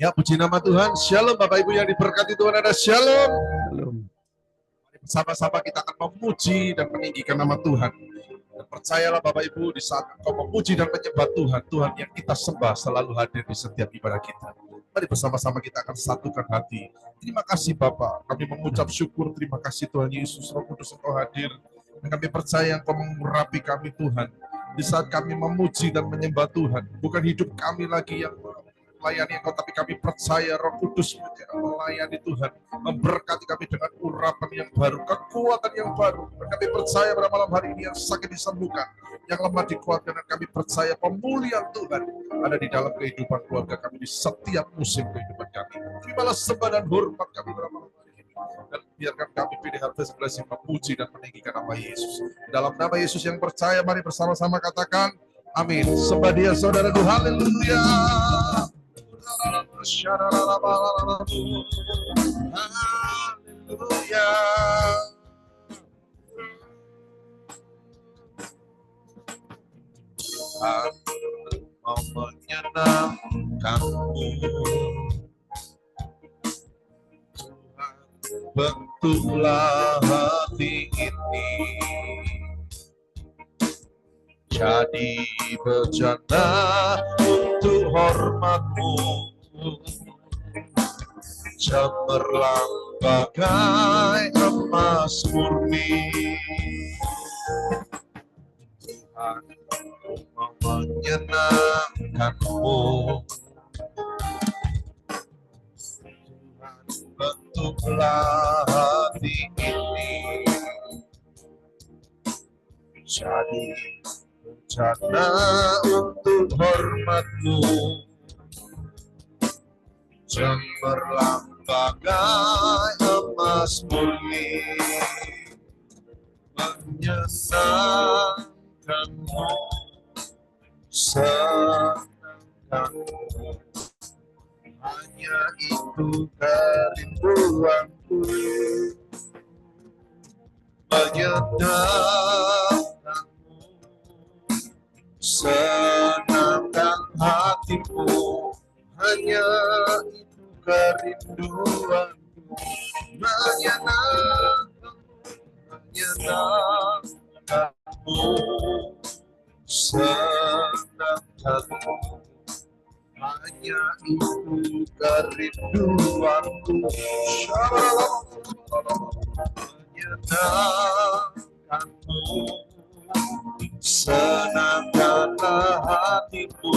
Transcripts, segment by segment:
Ya, puji nama Tuhan. Shalom Bapak Ibu yang diberkati Tuhan, ada shalom. Shalom. Bersama-sama kita akan memuji dan meninggikan nama Tuhan. Dan percayalah Bapak Ibu, di saat engkau memuji dan menyembah Tuhan, Tuhan yang kita sembah selalu hadir di setiap ibadah kita. Mari bersama-sama kita akan satukan hati. Terima kasih Bapak, kami mengucap syukur, terima kasih Tuhan Yesus, Roh Kudus Engkau hadir. Dan kami percaya Engkau mengurapi kami Tuhan. Di saat kami memuji dan menyembah Tuhan, bukan hidup kami lagi yang melayani Engkau, tapi kami percaya Roh Kudus melayani Tuhan, memberkati kami dengan urapan yang baru, kekuatan yang baru. Dan kami percaya pada malam hari ini yang sakit disembuhkan, yang lemah dikuatkan, dan kami percaya pemulihan Tuhan ada di dalam kehidupan keluarga kami di setiap musim kehidupan kami. Terimalah sembah dan hormat kami pada malam hari ini, dan biarkan kami pilih Harvest Blessing memuji dan meninggikan nama Yesus. Dalam nama Yesus yang percaya, mari bersama-sama katakan amin. Sembah Dia saudaraku, haleluya. Haleluya. Tuhan mau menyenangkanmu, Tuhan bentuklah hati ini jadi bejana untuk hormat-Mu, cemerlang bagai emas murni. Tuhan mau menyenangkan-Mu, Tuhan bentuklah hati ini jadi bejana untuk hormat-Mu, cemerlang bagai emas murni. Menyenangkan-Mu, senangkan-Mu, hanya itu kerinduanku. Menyenangkan-Mu, senangkan hatimu, hanya itu kerinduanku. Menyenangkan-Mu, senangkan-Mu, hanya itu kerinduanku. Menyenangkan-Mu, senangkanlah hatiku,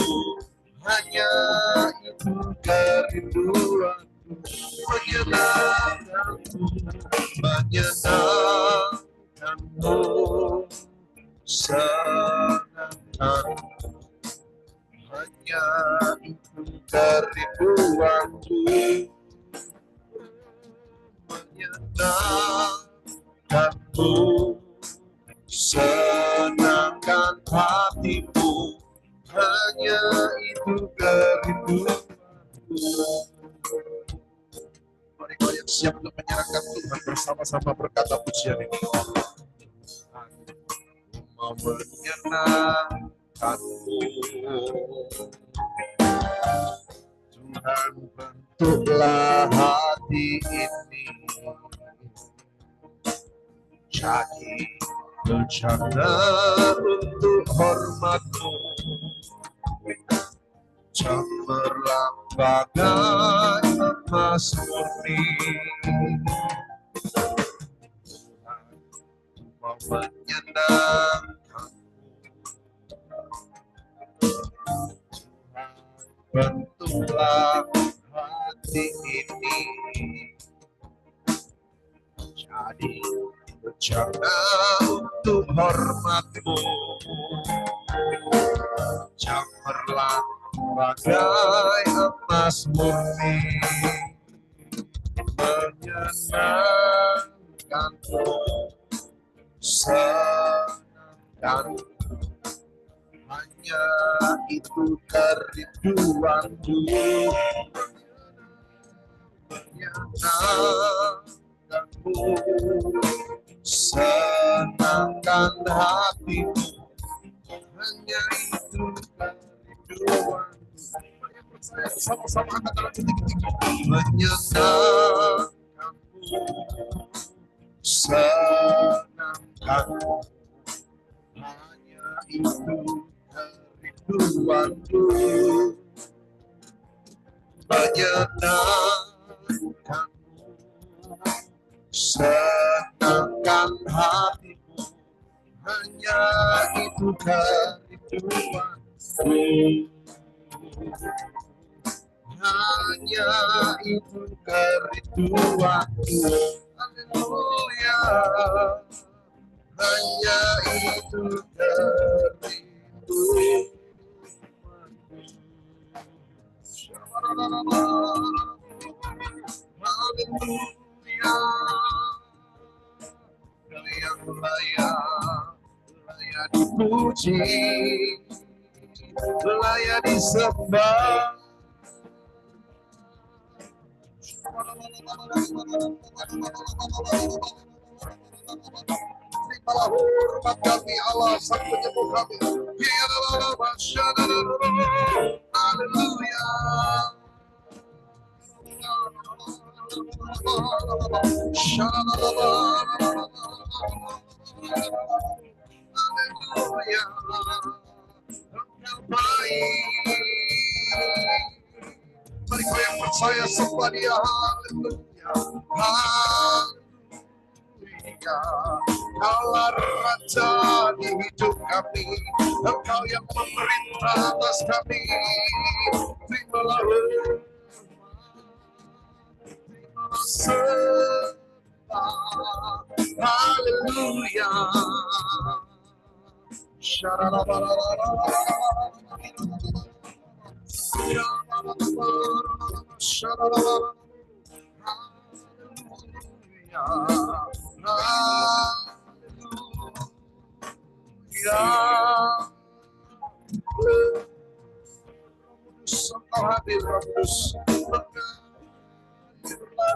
hanya itu kerinduanku. Menyenangkan-Mu, menyenangkan-Mu, senangkan-Mu, hanya itu kerinduanku. Menyenangkan-Mu, senangkan hatimu, hanya itu kerinduanku. Mari kau yang siap untuk menyenangkan Tuhan bersama-sama berkata pujian ini. Aku mau menyenangkan-Mu, Tuhan bentuklah hati ini jadi bejana untuk hormat-Mu, cemerlang bagai emas murni. Tuhan mau menyenangkan-Mu, Tuhan bentuklah hati ini jadi bejana untuk hormat-Mu, cemerlang bagai emas murni. Menyenangkan-Mu, senangkan-Mu, hanya itu kerinduanku. Menyenangkan-Mu, senangkan hatimu, hanya itu kerinduanku. Sama-sama angkat tangan tinggi-tinggi. Menyenangkanmu, senangkanmu, hanya itu kerinduanku. Menyenangkanmu, senangkan hatimu, hanya itu kerinduanku. Hanya itu kerinduanku. Haleluya. Hanya itu kerinduanku. Haleluya. Kau yang layak dipuji, layak disembah. Terimalah hormat kami, Allah Sang Penyembuh kami. Haleluya. Haleluya. Engkau baik. Mari kau yang percaya sembah Dia. Haleluya. Haleluya. Kaulah Raja di hidup kami. Engkau yang memerintah atas kami. Terimalah hormat, terimalah sembah. Haleluya.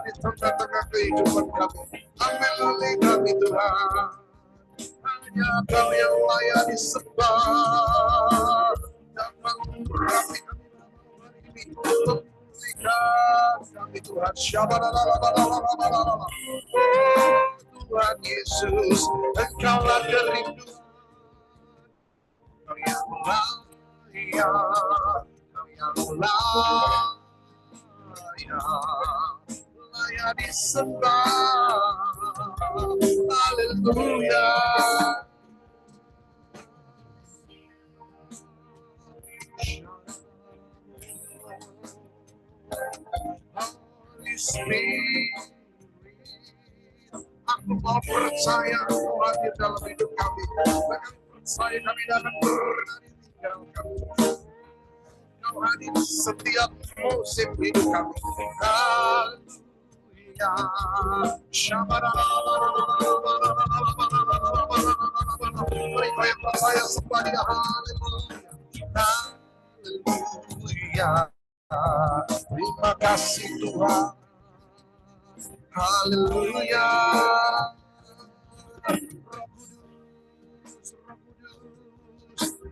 Di tengah-tengah kehidupan kami, ambil alih kami Tuhan. Hanya Kau yang layak disembah. Dan mengurapi kami hari ini untuk pulihkan kami Tuhan. Tuhan Yesus, Engkaulah kerinduan. Kau yang layak, Kau yang layak disembah. Haleluya. Holy Spirit, aku mau percaya Kau hadir dalam hidup kami. Bahkan percaya kami dalam berdiri tinggal kami. Kau hadir setiap musim hidup kami. Haleluya. Mari kau yang percaya sembah Dia. Haleluya. Haleluya. Terima kasih Tuhan. Haleluya.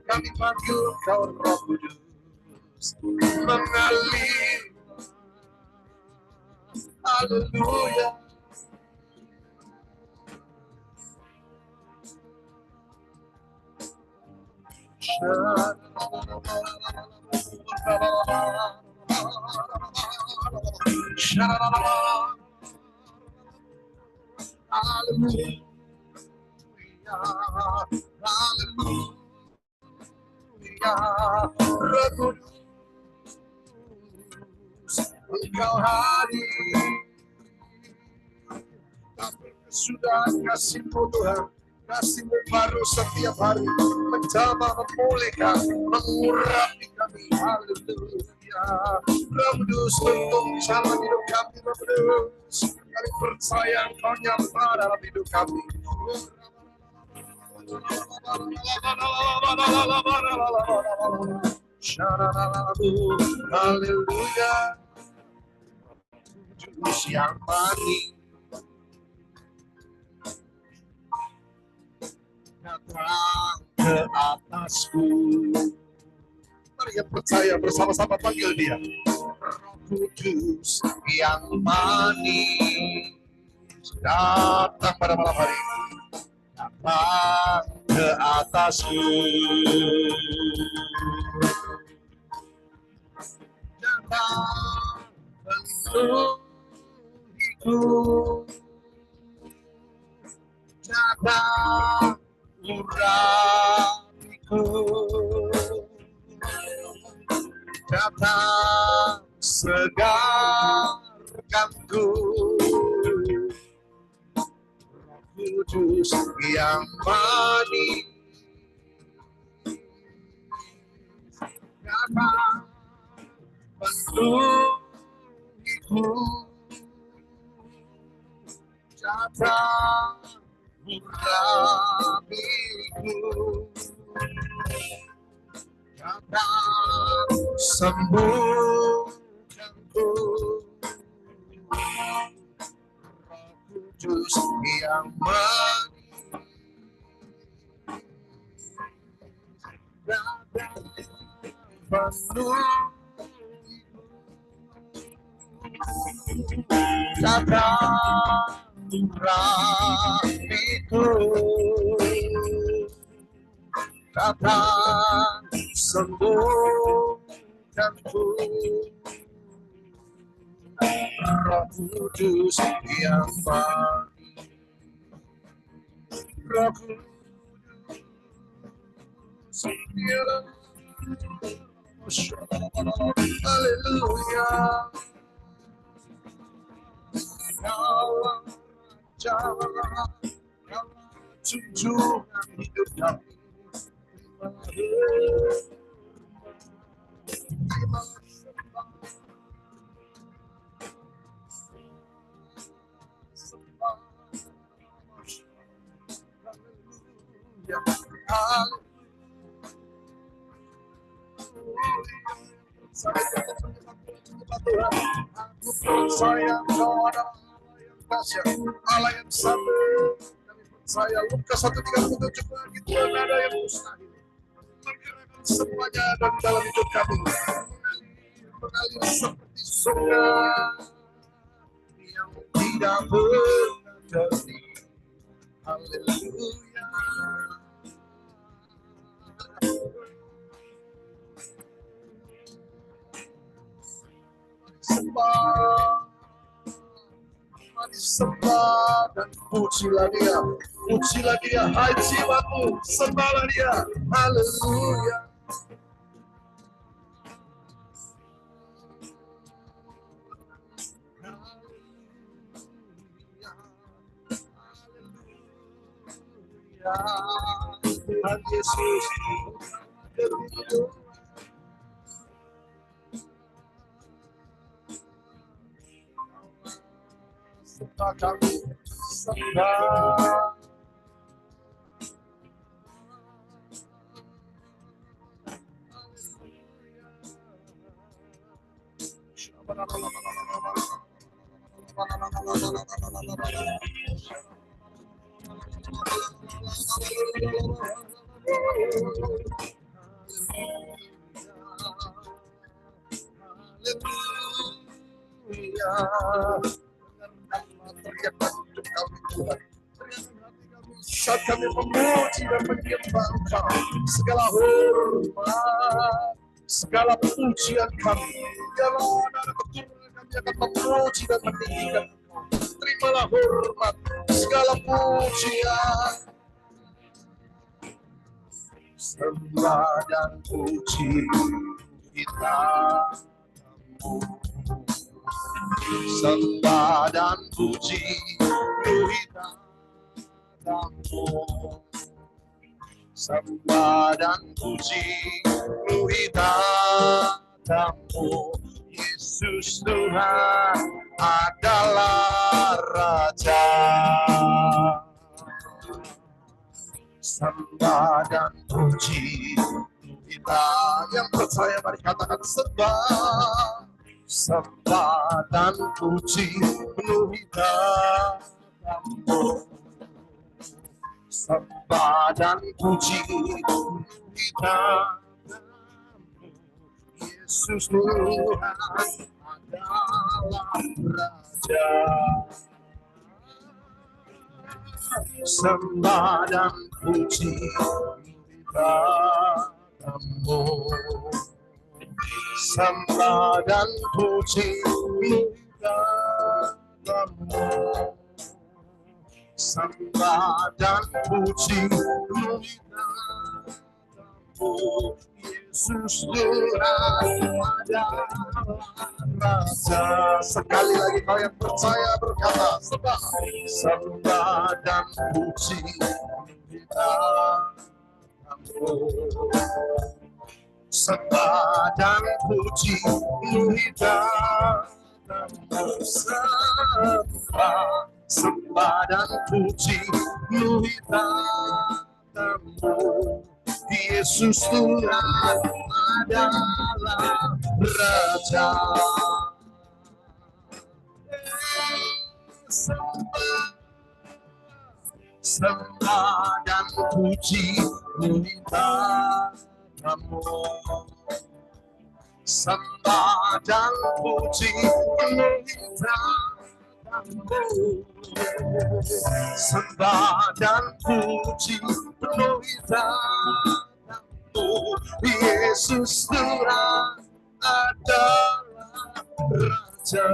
Kami panggil Kau Roh Kudus, mengalir. Haleluya. Haleluya. Haleluya. Roh Kudus, Engkau hadir. Kami sudah kasih-Mu Tuhan, kasih-Mu baru setiap hari, menjamah, memulihkan, mengurapi kami. Haleluya. Roh Kudus, tuntun jalan hidup kami. Roh Kudus, kami percaya Engkau nyata dalam hidup kami. Haleluya. Kudus yang manis, datang ke atasku. Mari yang percaya bersama-sama panggil dia. Kudus yang manis, datang pada malam hari ini. Datang ke atasku. Datang melindungiku. Datang urapiku. Datang segarkanku. Kudus yang manis, datang melindungiku. Datang urapiku. Datang sembuhkanku. Kudus yang manis, datang penuhiku. Datang urapiku. Datang sembuhkanku. Roh Kudus yang manis, Roh Kudus yang manis. Haleluya. Kau Raja, Kau junjungan hidup kami. Terima Aku percaya Kau adalah Allah yang satu. Kami percaya Lukas 1:37 bagi Tuhan ada yang mustahil. Menggerakkan semuanya dan dalam hidup kami mengalir seperti sungai yang tidak berhenti. Haleluya. Sembah dan pujilah dia. Pujilah dia, hai jiwaku, sembahlah dia. Haleluya. Tuhan Yesus, sembah kami, sembah. Saat kami memuji dan menyembah Engkau, segala hormat, segala pujian kami, biarlah anak keturunan kami akan memuji dan meninggikan Engkau. Terimalah hormat, segala pujian, sembah dan puji kita. Sembah dan puji kita. Sembah dan puji hidatamu. Yesus Tuhan adalah Raja. Sembah dan puji kita. Yang percaya mari katakan sembah. Sembah dan puji hidatamu. Sembah dan puji kita. Yesus Tuhan adalah Raja. Sembah dan puji kepadamu. Sembah dan puji kepadamu. Sembah dan puji kepadamu. Yesus Tuhan adalah Raja. Sekali lagi kau yang percaya berkata, sembah, sembah dan puji kepadamu. Sembah dan puji kepadamu. Sembah dan puji kepadamu. Yesus Tuhan adalah Raja. Sembah dan puji kepadamu. Sembah dan puji kepadamu. Sembah dan puji kepadamu. Yesus Tuhan adalah Raja.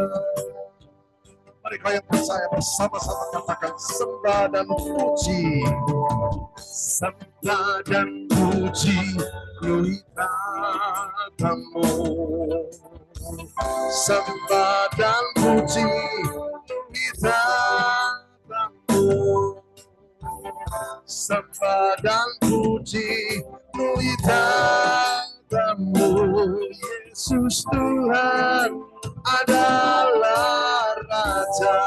Mari kau yang percaya bersama-sama katakan sembah dan puji. Sembah dan puji kepadamu. Sembah dan puji kepadamu. Sembah dan puji kepadamu. Yesus Tuhan adalah Raja.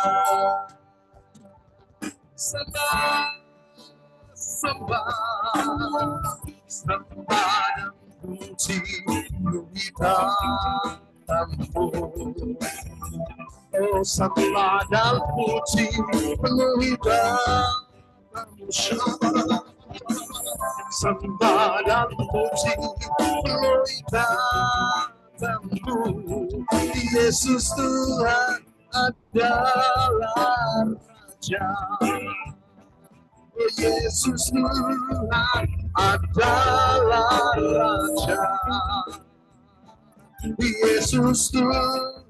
Sembah, sembah, sembah dan puji kepadamu. Oh, sembah dan puji kepadamu. Sembah dan puji kepadamu. Yesus Tuhan adalah Raja. Yesus Tuhan adalah Raja. Yesus Tuhan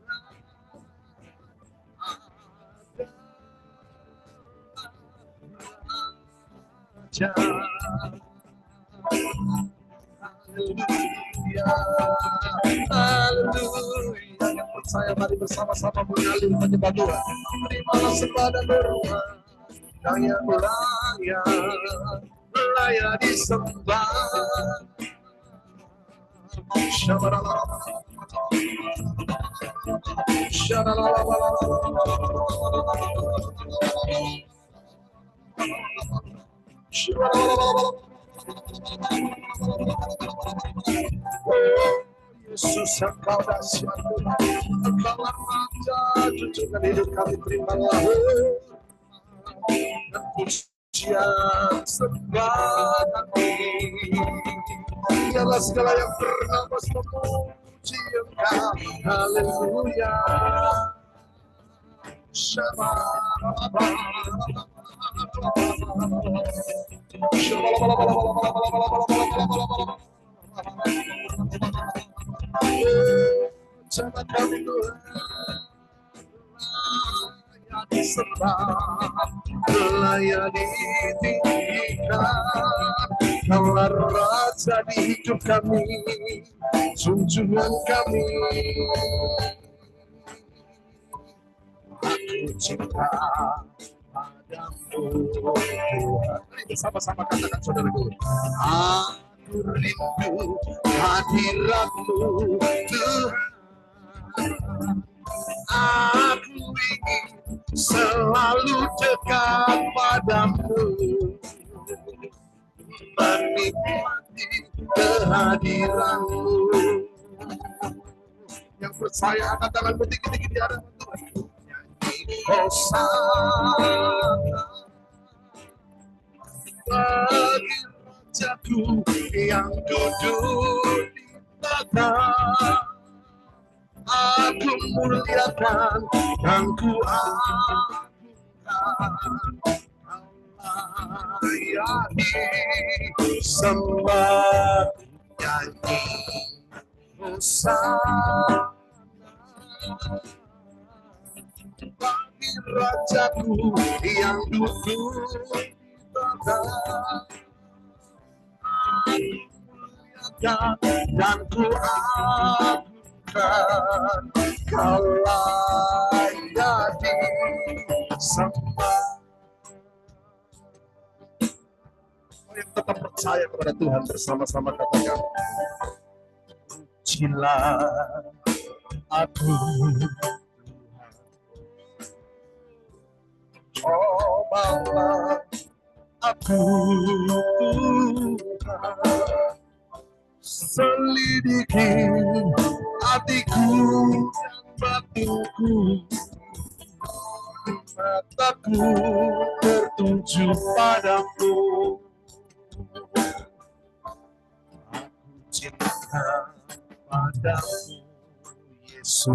Raja. Haleluya, haleluya. Yang percaya mari bersama-sama mengalir menyembah Tuhan. Terimalah sembah dan doa. Layak disembah. Yesus, Engkau dahsyat, Engkau Raja, tunjukkan hidup kami, terimalah dan pujian sembah kami. Dialah segala yang bernapas memuji Engkau. Haleluya. Coba kami Tuhan layani sembah, layani tinggikan. Kaulah Raja di hidup kami, junjungan kami. Aku cinta padamu Tuhan. Bersama-sama katakan saudaraku. Aku rindu hadiratmu Tuhan. Aku ingin selalu dekat padamu, menikmati kehadiranmu. Yang percaya angkat tanganmu tinggi-tinggi di hadapan Tuhan. Hosana bagi Rajaku yang duduk di tata. Aku muliakan dan ku agungkan, layani sembah nyanyi hosana bagi Rajaku yang duduk di tahta. Dan ku agungkan, kau layani sembah. Yang tetap percaya kepada Tuhan bersama-sama katakan, pujilah aku cobalah aku Tuhan, selidiki hatiku dan batinku, mataku tertuju padamu. Aku cinta padamu Yesus,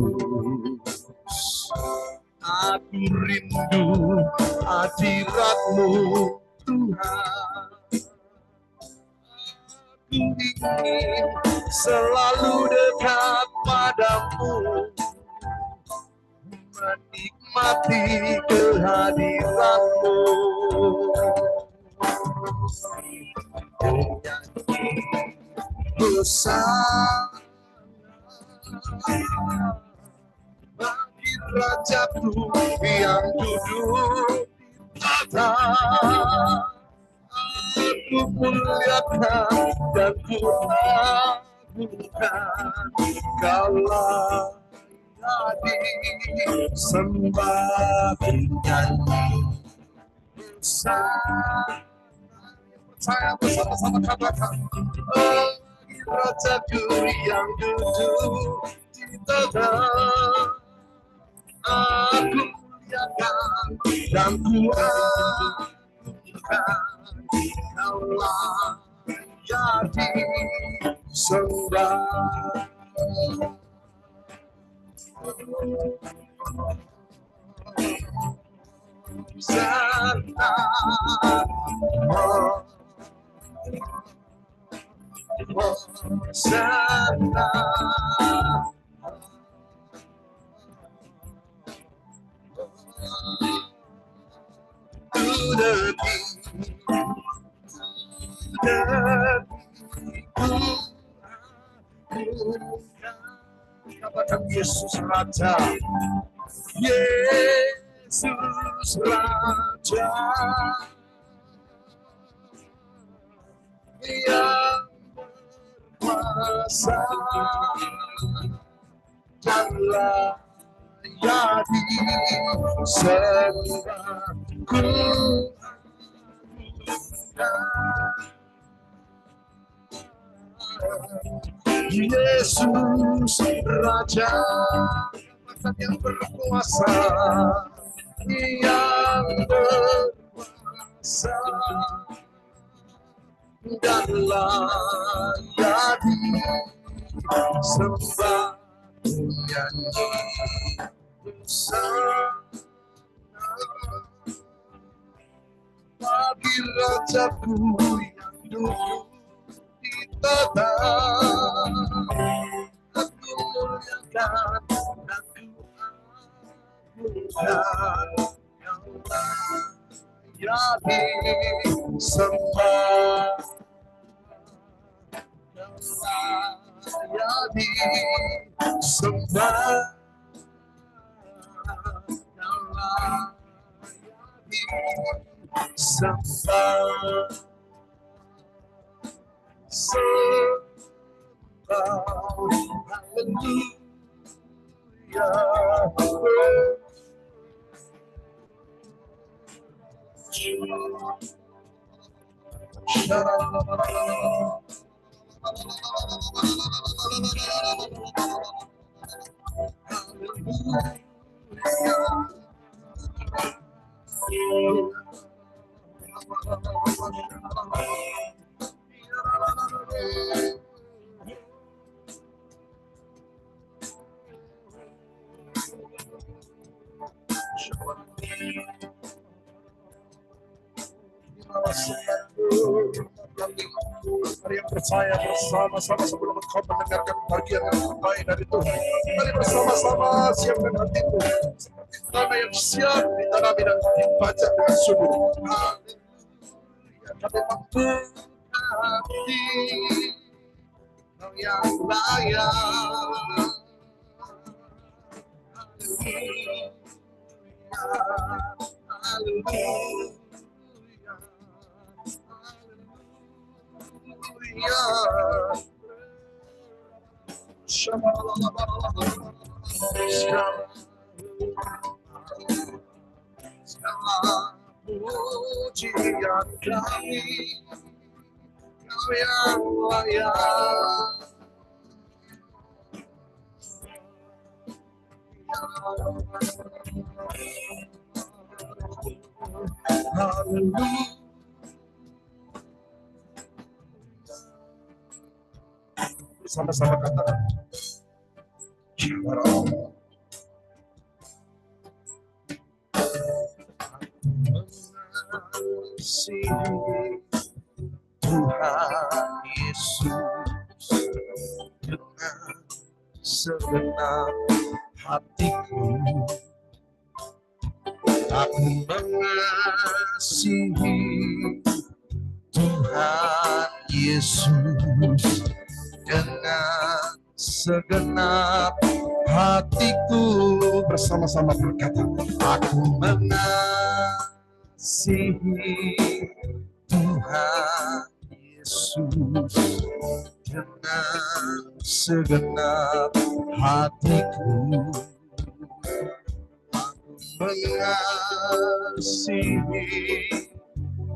aku rindu hadiratmu Tuhan. Aku ingin selalu dekat padamu, menikmati kehadiratmu. Menyanyi hosana bagi Rajaku yang duduk di tahta. Aku muliakan dan ku agungkan, kau layani sembah nyanyi hosana. Saya bersama-sama katakan, bagi Rajaku yang duduk di tahta. Aku muliakan dan ku agungkan, kau layani sembah. Hosana, hosana, katakan Yesus Raja, Yesus Raja yang berkuasa dan layani sembahku. Yesus Raja yang berkuasa, yang berkuasa dan layani sembah nyanyi hosana bagi Rajaku yang duduk di tahta. Aku muliakan, aku agungkan, yang layani sembah, yang layani sembah, yang layani sembah, sembah, percaya bersama-sama sebelum engkau mendengarkan bagian yang terbaik dari Tuhan. Mari bersama-sama siapkan hatimu seperti tanah yang siap ditanami dan dibaca dengan subur. Haleluya, kami mampu hati Kau yang layak. Haleluya, segala pujian kami Kau yang layak. Haleluya. Sama-sama katakan. Mengasihi Tuhan Yesus dengan segenap hatiku. Aku mengasihi Tuhan Yesus dengan segenap hatiku. Bersama-sama berkata, aku mengasihi Tuhan Yesus dengan segenap hatiku. Aku mengasihi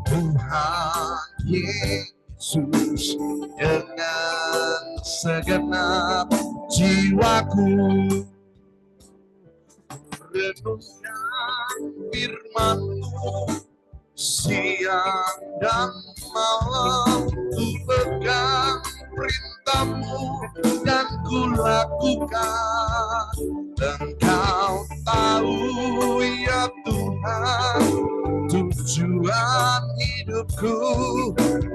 Tuhan Yesus dengan segenap jiwaku. Renungkan firman-Mu siang dan malam, ku pegang perintah-Mu dan ku lakukan. Engkau tahu ya Tuhan, tujuan hidupku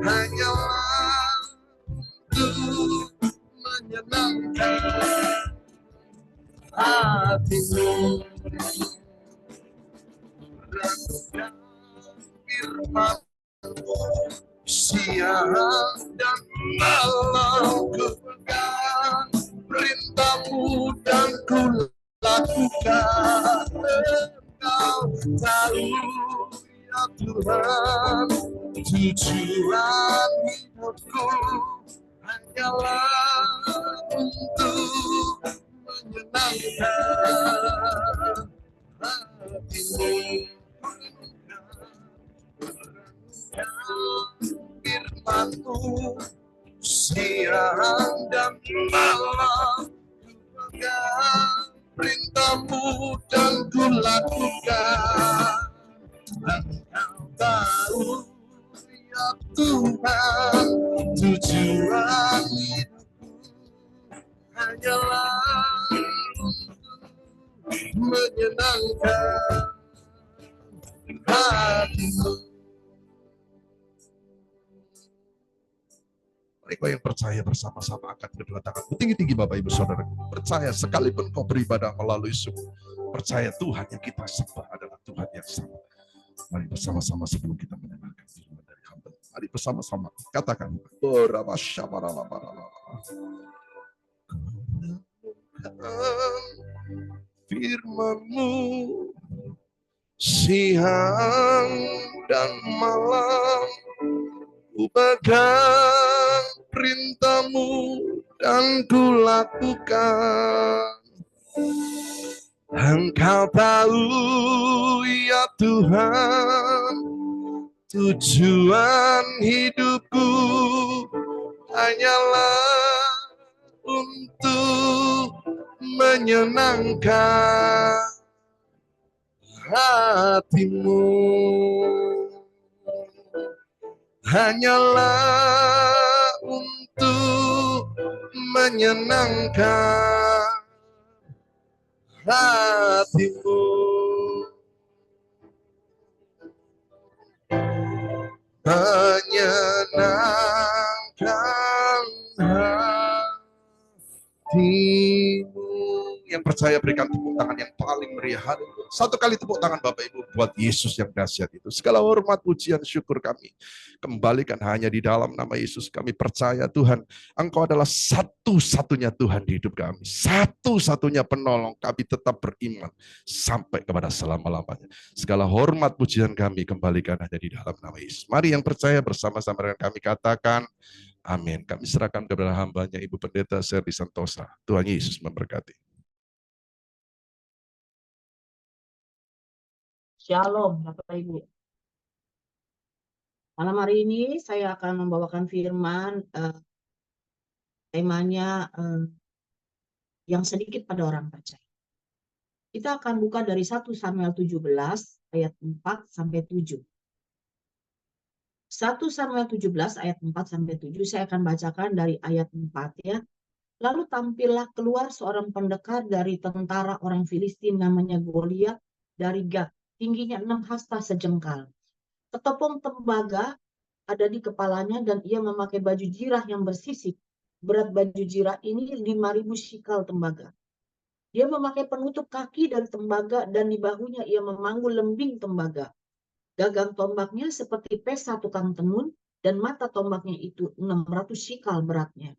hanyalah untuk menyenangkan hati-Mu. Renungkan firman-Mu siang dan malam, ku pegang perintah-Mu dan ku lakukan. Engkau tahu ya Tuhan, tujuan hidupku hanyalah untuk menyenangkan hati-Mu. Firman-Mu siang dan malam, ku pegang perintah-Mu dan ku lakukan. Engkau tahu ya Tuhan, tujuan hidupku hanyalah untuk menyenangkan hati-Mu. Mari kau yang percaya bersama-sama angkat kedua tanganmu tinggi-tinggi Bapak Ibu Saudara. Percaya sekalipun kau beribadah melalui Zoom, percaya Tuhan yang kita sembah adalah Tuhan yang sama. Mari bersama-sama sebelum kita mendengarkan firman dari hamba. Mari bersama-sama katakan berapa firman-Mu siang dan malam, ku pegang perintah-Mu dan ku lakukan. Engkau tahu ya Tuhan, tujuan hidupku hanyalah untuk menyenangkan hati-Mu. Hanyalah untuk menyenangkan hati-Mu. Menyenangkan hatimu. Yang percaya berikan tepuk tangan yang paling meriah. Satu kali tepuk tangan Bapak Ibu buat Yesus yang dahsyat itu. Segala hormat, pujian, syukur kami kembalikan hanya di dalam nama Yesus. Kami percaya Tuhan, Engkau adalah satu-satunya Tuhan di hidup kami. Satu-satunya penolong. Kami tetap beriman sampai kepada selama-lamanya. Segala hormat, pujian kami kembalikan hanya di dalam nama Yesus. Mari yang percaya bersama-sama dengan kami katakan, amin. Kami serahkan kepada hambanya Ibu Pendeta Serdi Santosa. Tuhan Yesus memberkati. Shalom, Bapak Ibu. Malam hari ini saya akan membawakan firman, temanya yang sedikit pada orang percaya. Kita akan buka dari 1 Samuel 17 ayat 4 sampai 7. 1 Samuel 17 ayat 4 sampai 7 saya akan bacakan dari ayat 4 ya. Lalu tampillah keluar seorang pendekar dari tentara orang Filistin namanya Goliat dari Gat, tingginya 6 hasta sejengkal. Ketopong tembaga ada di kepalanya dan ia memakai baju jirah yang bersisik. Berat baju jirah ini 5.000 shikal tembaga. Dia memakai penutup kaki dari tembaga dan di bahunya ia memanggul lembing tembaga. Gagang tombaknya seperti pesa tukang tenun dan mata tombaknya itu 600 shikal beratnya.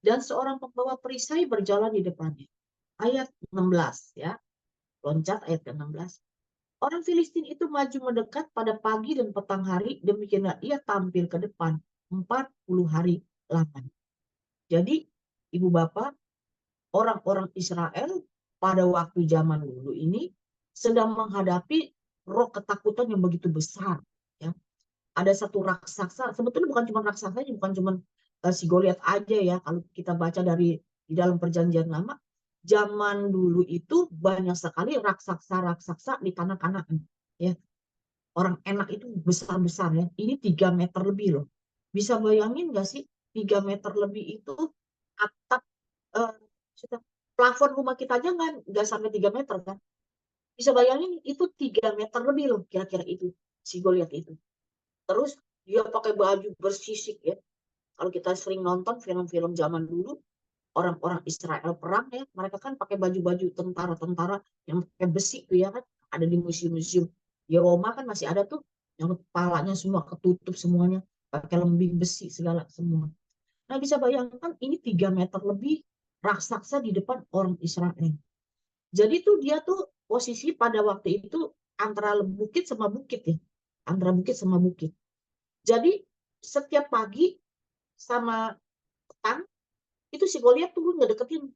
Dan seorang pembawa perisai berjalan di depannya. Ayat 16 ya. Loncat ayat ke-16. Orang Filistin itu maju mendekat pada pagi dan petang hari, demikianlah ia tampil ke depan 40 hari lamanya. Jadi, Ibu Bapak, orang-orang Israel pada waktu zaman dulu ini sedang menghadapi roh ketakutan yang begitu besar. Ya. Ada satu raksasa, sebetulnya bukan cuma raksasa, bukan cuma si Goliat aja ya. Kalau kita baca di dalam Perjanjian Lama, zaman dulu itu banyak sekali raksasa-raksasa di tanah Kanaan. Ya, orang enak itu besar-besar ya. Ini 3 meter lebih loh. Bisa bayangin nggak sih 3 meter lebih itu atap eh, plafon rumah kita aja nggak sampai 3 meter kan. Bisa bayangin itu 3 meter lebih loh kira-kira itu si Goliat itu. Terus dia pakai baju bersisik ya. Kalau kita sering nonton film-film zaman dulu, orang-orang Israel perang ya, mereka kan pakai baju-baju tentara-tentara yang pakai besi tuh ya kan, ada di museum-museum di Roma kan masih ada tuh yang kepalanya semua ketutup semuanya pakai lembing besi segala semua. Nah bisa bayangkan ini 3 meter lebih raksasa di depan orang Israel. Jadi tuh dia tuh posisi pada waktu itu antara bukit sama bukit ya, antara bukit sama bukit. Jadi setiap pagi sama petang itu si Goliat turun ngedeketin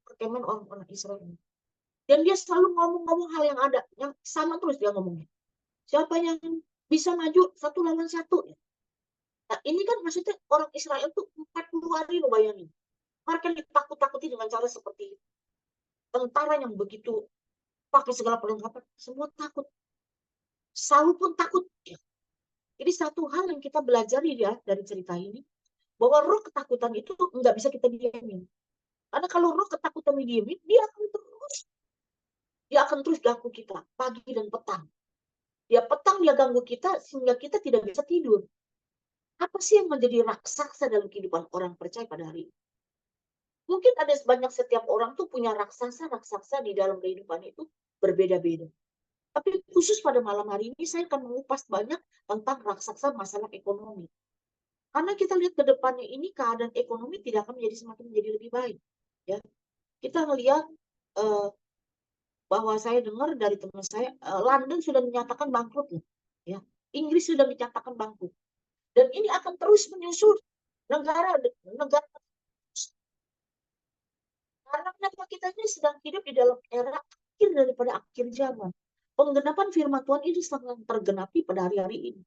perkemahan orang-orang Israel. Dan dia selalu ngomong-ngomong hal yang ada, yang sama terus dia ngomongnya. Siapa yang bisa maju 1 lawan 1? Nah ini kan maksudnya orang Israel tuh 40 hari lo bayangin. Mereka ditakut-takuti dengan cara seperti itu. Tentara yang begitu pakai segala perlengkapan, semua takut. Saul pun takut. Jadi satu hal yang kita belajar ya dari cerita ini, bahwa roh ketakutan itu nggak bisa kita diamin. Karena kalau roh ketakutan didiemin, dia akan terus ganggu kita pagi dan petang. Petang dia ganggu kita sehingga kita tidak bisa tidur. Apa sih yang menjadi raksasa dalam kehidupan orang percaya pada hari ini? Mungkin ada banyak, setiap orang tuh punya raksasa-raksasa di dalam kehidupan itu berbeda-beda. Tapi khusus pada malam hari ini saya akan mengupas banyak tentang raksasa masalah ekonomi. Karena kita lihat ke depannya ini keadaan ekonomi tidak akan menjadi lebih baik. Ya, kita melihat bahwa saya dengar dari teman saya, London sudah menyatakan bangkrut, ya. Inggris sudah menyatakan bangkrut, dan ini akan terus menyusul negara. Karena kita ini sedang hidup di dalam era akhir daripada akhir zaman. Penggenapan firman Tuhan itu sedang tergenapi pada hari-hari ini,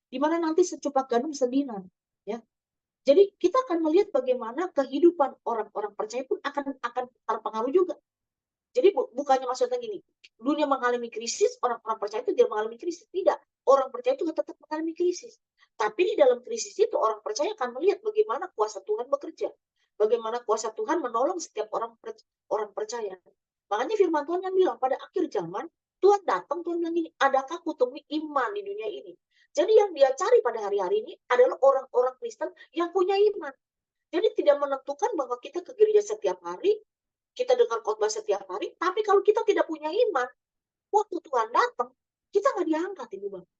di mana nanti secupak gandum sedinan, ya. Jadi kita akan melihat bagaimana kehidupan orang-orang percaya pun akan terpengaruh juga. Jadi bukannya maksudnya gini, dunia mengalami krisis, orang-orang percaya itu dia mengalami krisis. Tidak, orang percaya itu tetap mengalami krisis. Tapi di dalam krisis itu orang percaya akan melihat bagaimana kuasa Tuhan bekerja. Bagaimana kuasa Tuhan menolong setiap orang percaya. Makanya firman Tuhan yang bilang pada akhir zaman, Tuhan datang, Tuhan bilang gini, adakah kutemui iman di dunia ini? Jadi yang dia cari pada hari-hari ini adalah orang-orang Kristen yang punya iman. Jadi tidak menentukan bahwa kita ke gereja setiap hari, kita dengar khotbah setiap hari, tapi kalau kita tidak punya iman, waktu Tuhan datang, kita nggak diangkat, Ibu Bapak.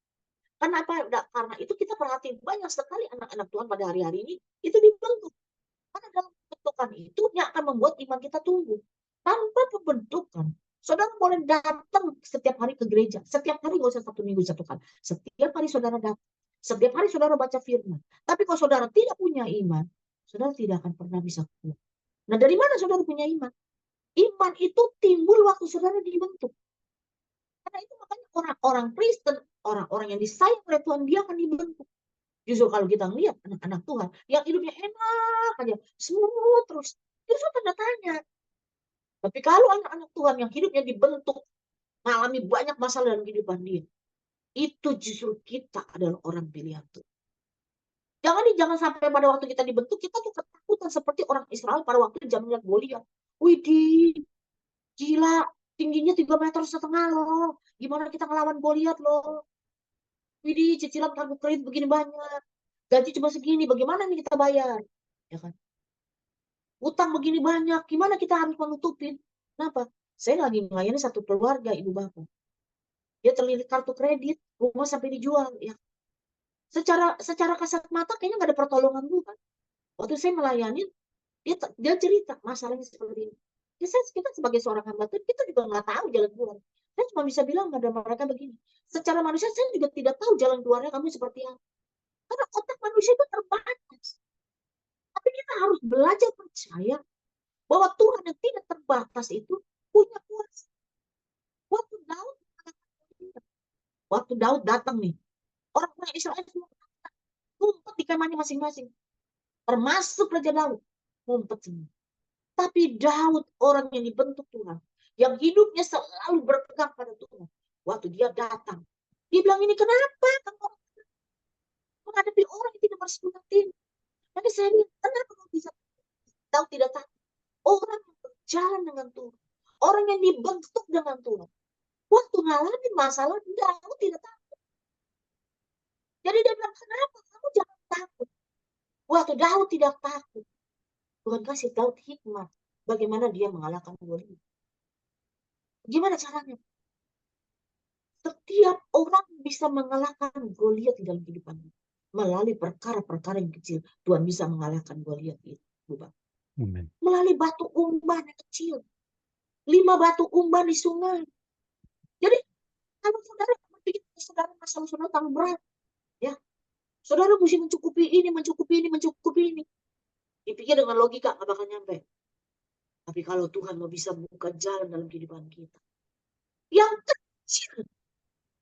Kenapa? Karena itu kita perhatiin banyak sekali anak-anak Tuhan pada hari-hari ini itu dibentuk. Karena dalam pembentukan itu yang akan membuat iman kita tumbuh. Tanpa pembentukan, saudara boleh datang setiap hari ke gereja. Setiap hari, nggak usah 1 minggu 1 kali. Setiap hari saudara datang. Setiap hari saudara baca firman. Tapi kalau saudara tidak punya iman, saudara tidak akan pernah bisa keluar. Nah, dari mana saudara punya iman? Iman itu timbul waktu saudara dibentuk. Karena itu makanya orang-orang Kristen, orang-orang yang disayang oleh Tuhan, dia akan dibentuk. Justru kalau kita melihat anak-anak Tuhan yang hidupnya enak aja, smooth terus, justru tanda tanya. Tapi kalau anak-anak Tuhan yang hidupnya dibentuk, mengalami banyak masalah dalam kehidupan dia, itu justru kita adalah orang pilihan Tuhan. Jangan sampai pada waktu kita dibentuk, kita tuh ketakutan seperti orang Israel pada waktu zaman Goliat. Widih, gila, tingginya 3,5 meter loh. Gimana kita ngelawan Goliat loh. Widih, cicilan kartu kredit begini banyak. Gaji cuma segini, bagaimana nih kita bayar? Ya kan? Utang begini banyak, gimana kita harus menutupin? Kenapa? Saya lagi melayani satu keluarga, Ibu Bapak. Dia terlilit kartu kredit, rumah sampai dijual. Ya. Secara kasat mata kayaknya nggak ada pertolongan Tuhan. Waktu saya melayani, dia cerita masalahnya seperti ini. Ya, kita sebagai seorang hamba Tuhan, kita juga nggak tahu jalan keluar. Saya cuma bisa bilang pada mereka begini. Secara manusia saya juga tidak tahu jalan keluarnya kamu seperti apa. Karena otak manusia itu terbatas. Tapi kita harus belajar percaya bahwa Tuhan yang tidak terbatas itu punya kuasa. Waktu Daud, waktu Daud datang nih, orang-orang Israel semua ngumpet di kemahnya masing-masing, termasuk Raja Daud, ngumpet semua. Tapi Daud orang yang dibentuk Tuhan, yang hidupnya selalu berpegang pada Tuhan. Waktu dia datang, dia bilang ini kenapa kamu menghadapi orang yang tidak bersunatin? Tapi saya bilang, kenapa kamu bisa? Daud tidak tahu. Orang yang berjalan dengan Tuhan, orang yang dibentuk dengan Tuhan, waktu ngalamin masalah, Daud tidak takut. Jadi dia bilang, kenapa kamu jangan takut? Waktu Daud tidak takut, Tuhan kasih Daud hikmah bagaimana dia mengalahkan Goliat. Gimana caranya? Setiap orang bisa mengalahkan Goliat di dalam kehidupannya. Melalui perkara-perkara yang kecil, Tuhan bisa mengalahkan Goliat itu. Melalui batu umban yang kecil. 5 batu umban di sungai. Jadi, kalau saudara berpikir saudara masalah saudara terlalu berat, ya, saudara mesti mencukupi ini, mencukupi ini, mencukupi ini. Dipikir dengan logika nggak bakal nyampe. Tapi kalau Tuhan mau bisa buka jalan dalam kehidupan kita, yang kecil,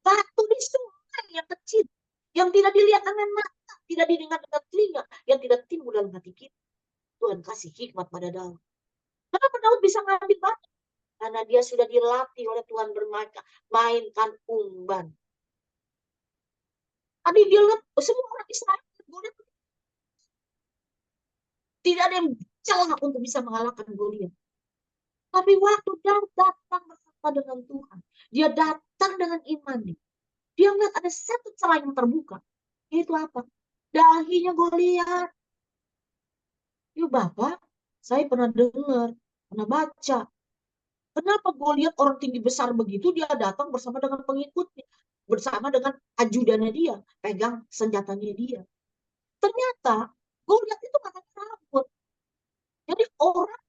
batu di sungai yang kecil, yang tidak dilihat dengan mata, tidak didengar dengan telinga, yang tidak timbul dalam hati kita, Tuhan kasih hikmat pada Daud. Kenapa Daud bisa ngambil batu? Karena dia sudah dilatih oleh Tuhan mainkan umban. Tadi dia lihat semua orang Israel tidak ada yang celah untuk bisa mengalahkan Goliat. Tapi waktu Daud datang bersama dengan Tuhan, dia datang dengan imannya. Dia melihat ada satu celah yang terbuka. Itu apa? Dahinya Goliat. Yuk Bapak, saya pernah dengar, pernah baca. Kenapa Goliat orang tinggi besar begitu, dia datang bersama dengan pengikutnya. Bersama dengan ajudannya dia, pegang senjatanya dia. Ternyata Goliat itu katanya rambut. Jadi orang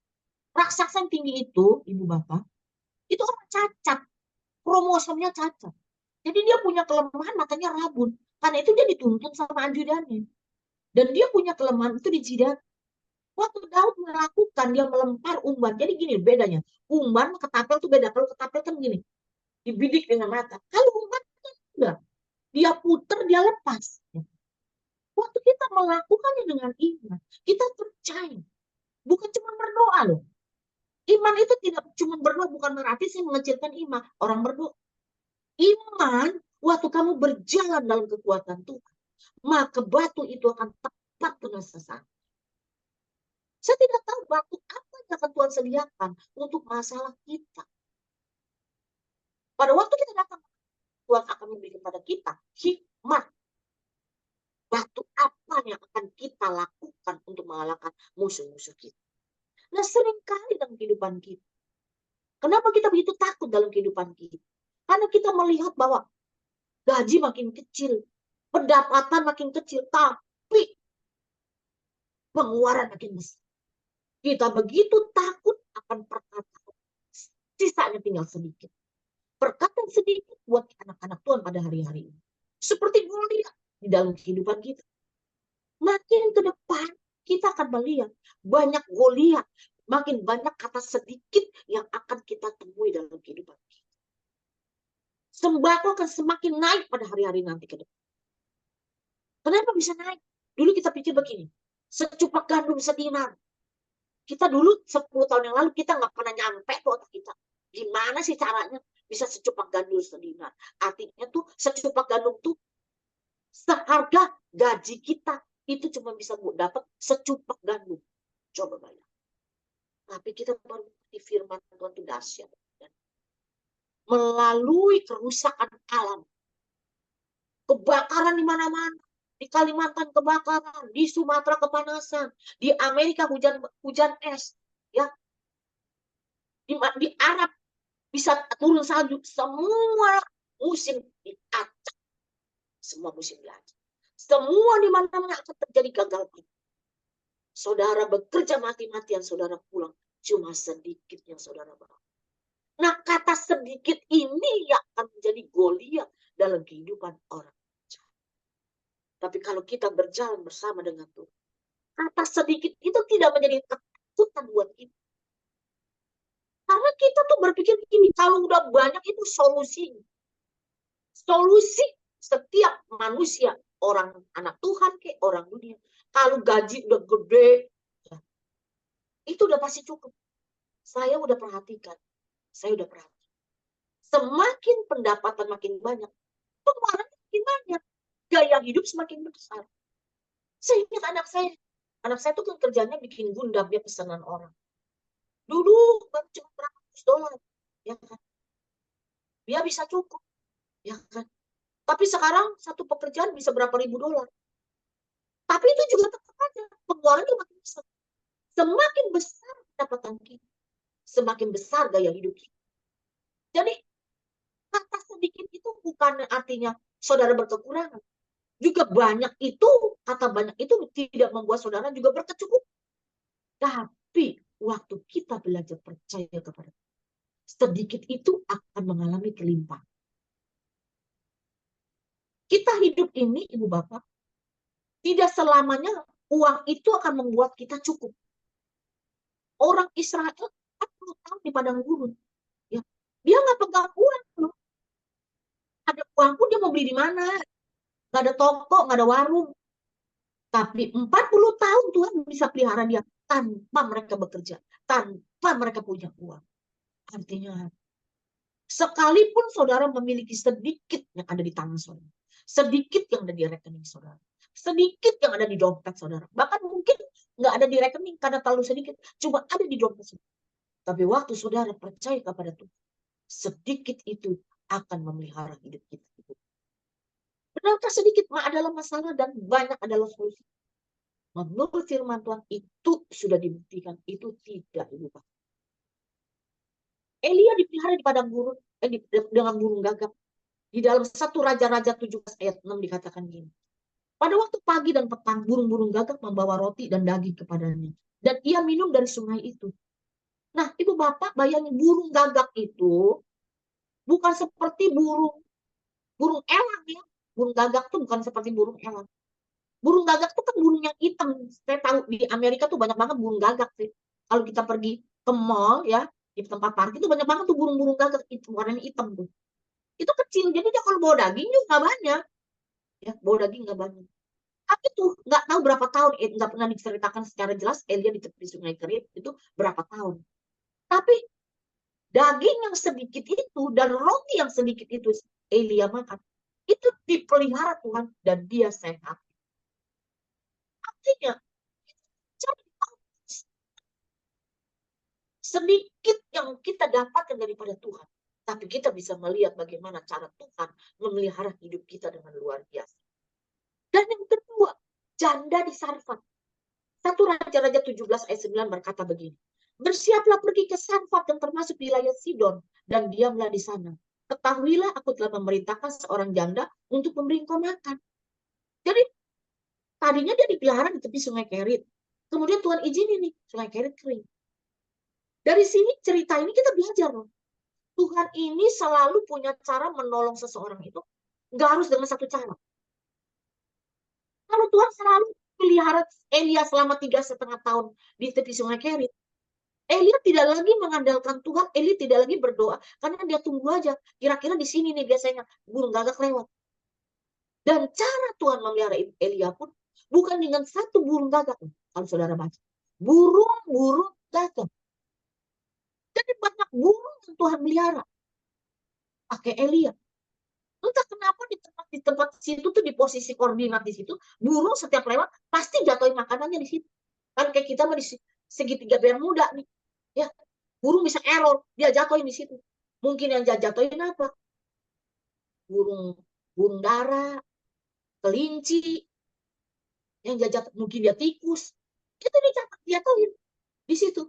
raksasa yang tinggi itu, Ibu Bapak, itu orang cacat. Kromosomnya cacat. Jadi dia punya kelemahan matanya rabun. Karena itu dia dituntun sama ajudannya. Dan dia punya kelemahan itu di jidat. Waktu Daud melakukan, dia melempar umban. Jadi gini bedanya. Umban ketapel itu beda. Kalau ketapel kan gini. Dibidik dengan mata. Kalau umban kan enggak. Dia puter, dia lepas. Waktu kita melakukannya dengan iman, kita percaya. Bukan cuma berdoa loh. Iman itu tidak cuma berdoa, bukan berarti saya mengecilkan iman. Orang berdoa. Iman, waktu kamu berjalan dalam kekuatan Tuhan, maka batu itu akan tepat kena sasaran. Saya tidak tahu batu apa yang akan Tuhan sediakan untuk masalah kita. Pada waktu kita datang, Tuhan akan memberikan pada kita hikmat. Batu apa apa yang akan kita lakukan untuk mengalahkan musuh-musuh kita. Nah, seringkali dalam kehidupan kita, kenapa kita begitu takut dalam kehidupan kita? Karena kita melihat bahwa gaji makin kecil, pendapatan makin kecil, tapi pengeluaran makin besar. Kita begitu takut akan perkataan, sisanya tinggal sedikit. Perkataan sedikit buat anak-anak Tuhan pada hari-hari ini. Seperti Goliat di dalam kehidupan kita. Makin ke depan, kita akan melihat banyak Goliat, makin banyak kata sedikit yang akan kita temui dalam kehidupan kita. Sembako akan semakin naik pada hari-hari nanti ke depan. Kenapa bisa naik? Dulu kita pikir begini, secupak gandum sedinar. Kita dulu 10 tahun yang lalu kita nggak pernah nyampe tuh otak kita. Gimana sih caranya bisa secupak gandum sedinar? Artinya tuh secupak gandum tuh seharga gaji kita itu cuma bisa dapat secupak gandum. Coba bayang. Tapi kita baru di firman Tuhan itu dahsyat. Melalui kerusakan alam, kebakaran di mana-mana, di Kalimantan kebakaran, di Sumatera kepanasan, di Amerika hujan es, ya, di Arab bisa turun salju, semua musim diacak, semua musim diacak, semua di mana-mana akan terjadi gagal. Saudara bekerja mati-matian, saudara pulang cuma sedikit yang saudara bawa. Nah, kata sedikit ini yang akan menjadi Goliat dalam kehidupan orang. Tapi kalau kita berjalan bersama dengan Tuhan, kata sedikit itu tidak menjadi ketakutan buat kita. Karena kita tuh berpikir begini, kalau udah banyak itu solusi. Solusi setiap manusia, orang anak Tuhan ke orang dunia. Kalau gaji udah gede, ya, itu udah pasti cukup. Saya udah perhatikan. Semakin pendapatan makin banyak, pengeluaran makin banyak. Gaya hidup semakin besar. Saya ingat anak saya tuh kan kerjanya bikin gundam, dia pesanan orang. Dulu baru cuma berapa $100, ya kan? Dia bisa cukup, ya kan? Tapi sekarang satu pekerjaan bisa berapa ribu dolar. Tapi itu juga tetap aja pengeluarannya makin besar. Semakin besar pendapatan kita, semakin besar gaya hidup kita. Jadi kata sedikit itu bukan artinya saudara berkekurangan. Juga banyak itu, kata banyak itu tidak membuat saudara juga berkecukupan. Tapi waktu kita belajar percaya kepada Tuhan, sedikit itu akan mengalami kelimpahan. Kita hidup ini, Ibu Bapak, tidak selamanya uang itu akan membuat kita cukup. Orang Israel 40 tahun di padang gurun. Ya. Dia nggak pegang uang. Loh. Ada uang pun dia mau beli di mana. Nggak ada toko, nggak ada warung. Tapi 40 tahun Tuhan bisa pelihara dia tanpa mereka bekerja. Tanpa mereka punya uang. Artinya, sekalipun saudara memiliki sedikit yang ada di tangan saudara. Sedikit yang ada di rekening saudara. Sedikit yang ada di dompet saudara. Bahkan mungkin nggak ada di rekening karena terlalu sedikit. Cuma ada di dompet saudara. Tapi waktu saudara percaya kepada Tuhan, sedikit itu akan memelihara hidup kita. Benarkah sedikit adalah masalah dan banyak adalah solusi? Menurut firman Tuhan itu sudah dibuktikan. Itu tidak diubah. Elia dipelihara di padang gurun dengan burung gagak. Di dalam 1 Raja-Raja 17 ayat 6 dikatakan gini. Pada waktu pagi dan petang, burung-burung gagak membawa roti dan daging kepadanya. Dan ia minum dari sungai itu. Nah, Ibu Bapak bayangin burung gagak itu bukan seperti burung elang ya. Burung gagak itu bukan seperti burung elang. Burung gagak itu kan burung yang hitam. Saya tahu di Amerika tuh banyak banget burung gagak sih. Kalau kita pergi ke mall ya, di tempat parkir itu banyak banget tuh burung-burung gagak itu warnanya hitam tuh. Itu kecil, jadi dia kalau bawa daging juga nggak banyak. Ya, bawa daging nggak banyak. Tapi tuh nggak tahu berapa tahun, nggak pernah diceritakan secara jelas Elia di Sungai Kerit itu berapa tahun. Tapi daging yang sedikit itu dan roti yang sedikit itu Elia makan, itu dipelihara Tuhan dan dia sehat. Artinya, sedikit yang kita dapatkan daripada Tuhan, tapi kita bisa melihat bagaimana cara Tuhan memelihara hidup kita dengan luar biasa. Dan yang kedua, janda di Sarfat. 1 Raja-Raja 17 ayat 9 berkata begini. Bersiaplah pergi ke Sarfat yang termasuk wilayah Sidon dan diamlah di sana. Ketahuilah aku telah memerintahkan seorang janda untuk memberi engkau makan. Jadi tadinya dia dipelihara di tepi Sungai Kerit. Kemudian Tuhan izinin nih, Sungai Kerit kering. Dari sini cerita ini kita belajar loh. Tuhan ini selalu punya cara menolong seseorang itu. Nggak harus dengan satu cara. Kalau Tuhan selalu pelihara Elia selama 3,5 tahun di tepi Sungai Kerit, Elia tidak lagi mengandalkan Tuhan, Elia tidak lagi berdoa, karena dia tunggu aja. Kira-kira di sini nih biasanya burung gagak lewat. Dan cara Tuhan memelihara Elia pun bukan dengan satu burung gagak, kalau saudara baca. Burung-burung gagak. Jadi banyak burung yang Tuhan melihara. Pakai Elia. Entah kenapa di tempat situ tuh, di posisi koordinat di situ, burung setiap lewat pasti jatuhin makanannya di situ. Kan kayak kita mah di segitiga Bermuda nih. Ya, burung bisa error, dia jatuhin di situ. Mungkin yang jatuhin apa? Burung dara, kelinci, yang mungkin dia tikus. Itu dijatuhin di situ.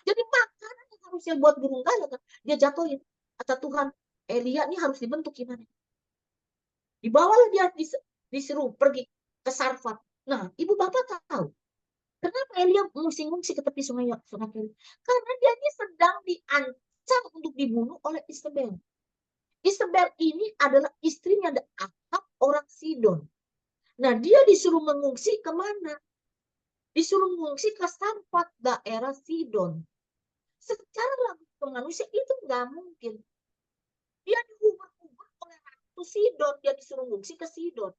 Jadi makanan yang harusnya buat burung gagak, dia jatuhin. Kata Tuhan, Elia ini harus dibentuk gimana? Dibawalah dia disuruh pergi ke Sarfat. Nah, ibu bapak tahu kenapa Elia mengungsi ke tepi sungai Kerit? Karena dia ini sedang diancam untuk dibunuh oleh Isabel. Isabel ini adalah istrinya Ahab, orang Sidon. Nah, dia disuruh mengungsi kemana? Disuruh mengungsi ke Sarfat, daerah Sidon. Secara logika manusia itu nggak mungkin. Dia diubah-ubah oleh Ratu Sidon, dia disuruh mengungsi ke Sidon.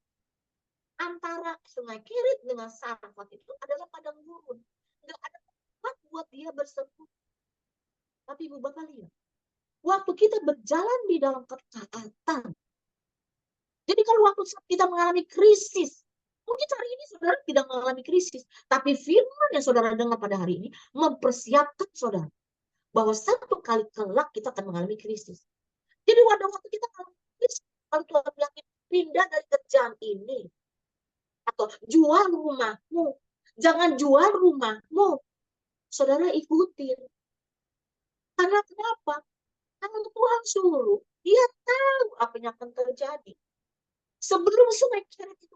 Antara Sungai Kerit dengan Sarfat itu adalah padang gurun. Nggak ada tempat buat dia bersembunyi. Tapi ibu bapak lihat, waktu kita berjalan di dalam ketaatan, jadi kalau waktu kita mengalami krisis, mungkin hari ini saudara tidak mengalami krisis, tapi firman yang saudara dengar pada hari ini mempersiapkan saudara bahwa satu kali kelak kita akan mengalami krisis. Jadi waktu kita mengalami krisis, kalau Tuhan bilang pindah dari kerjaan ini, atau jual rumahmu, jangan jual rumahmu, saudara ikutin. Karena kenapa? Karena Tuhan suruh, dia tahu apa yang akan terjadi. Sebelum Sungai Kerit itu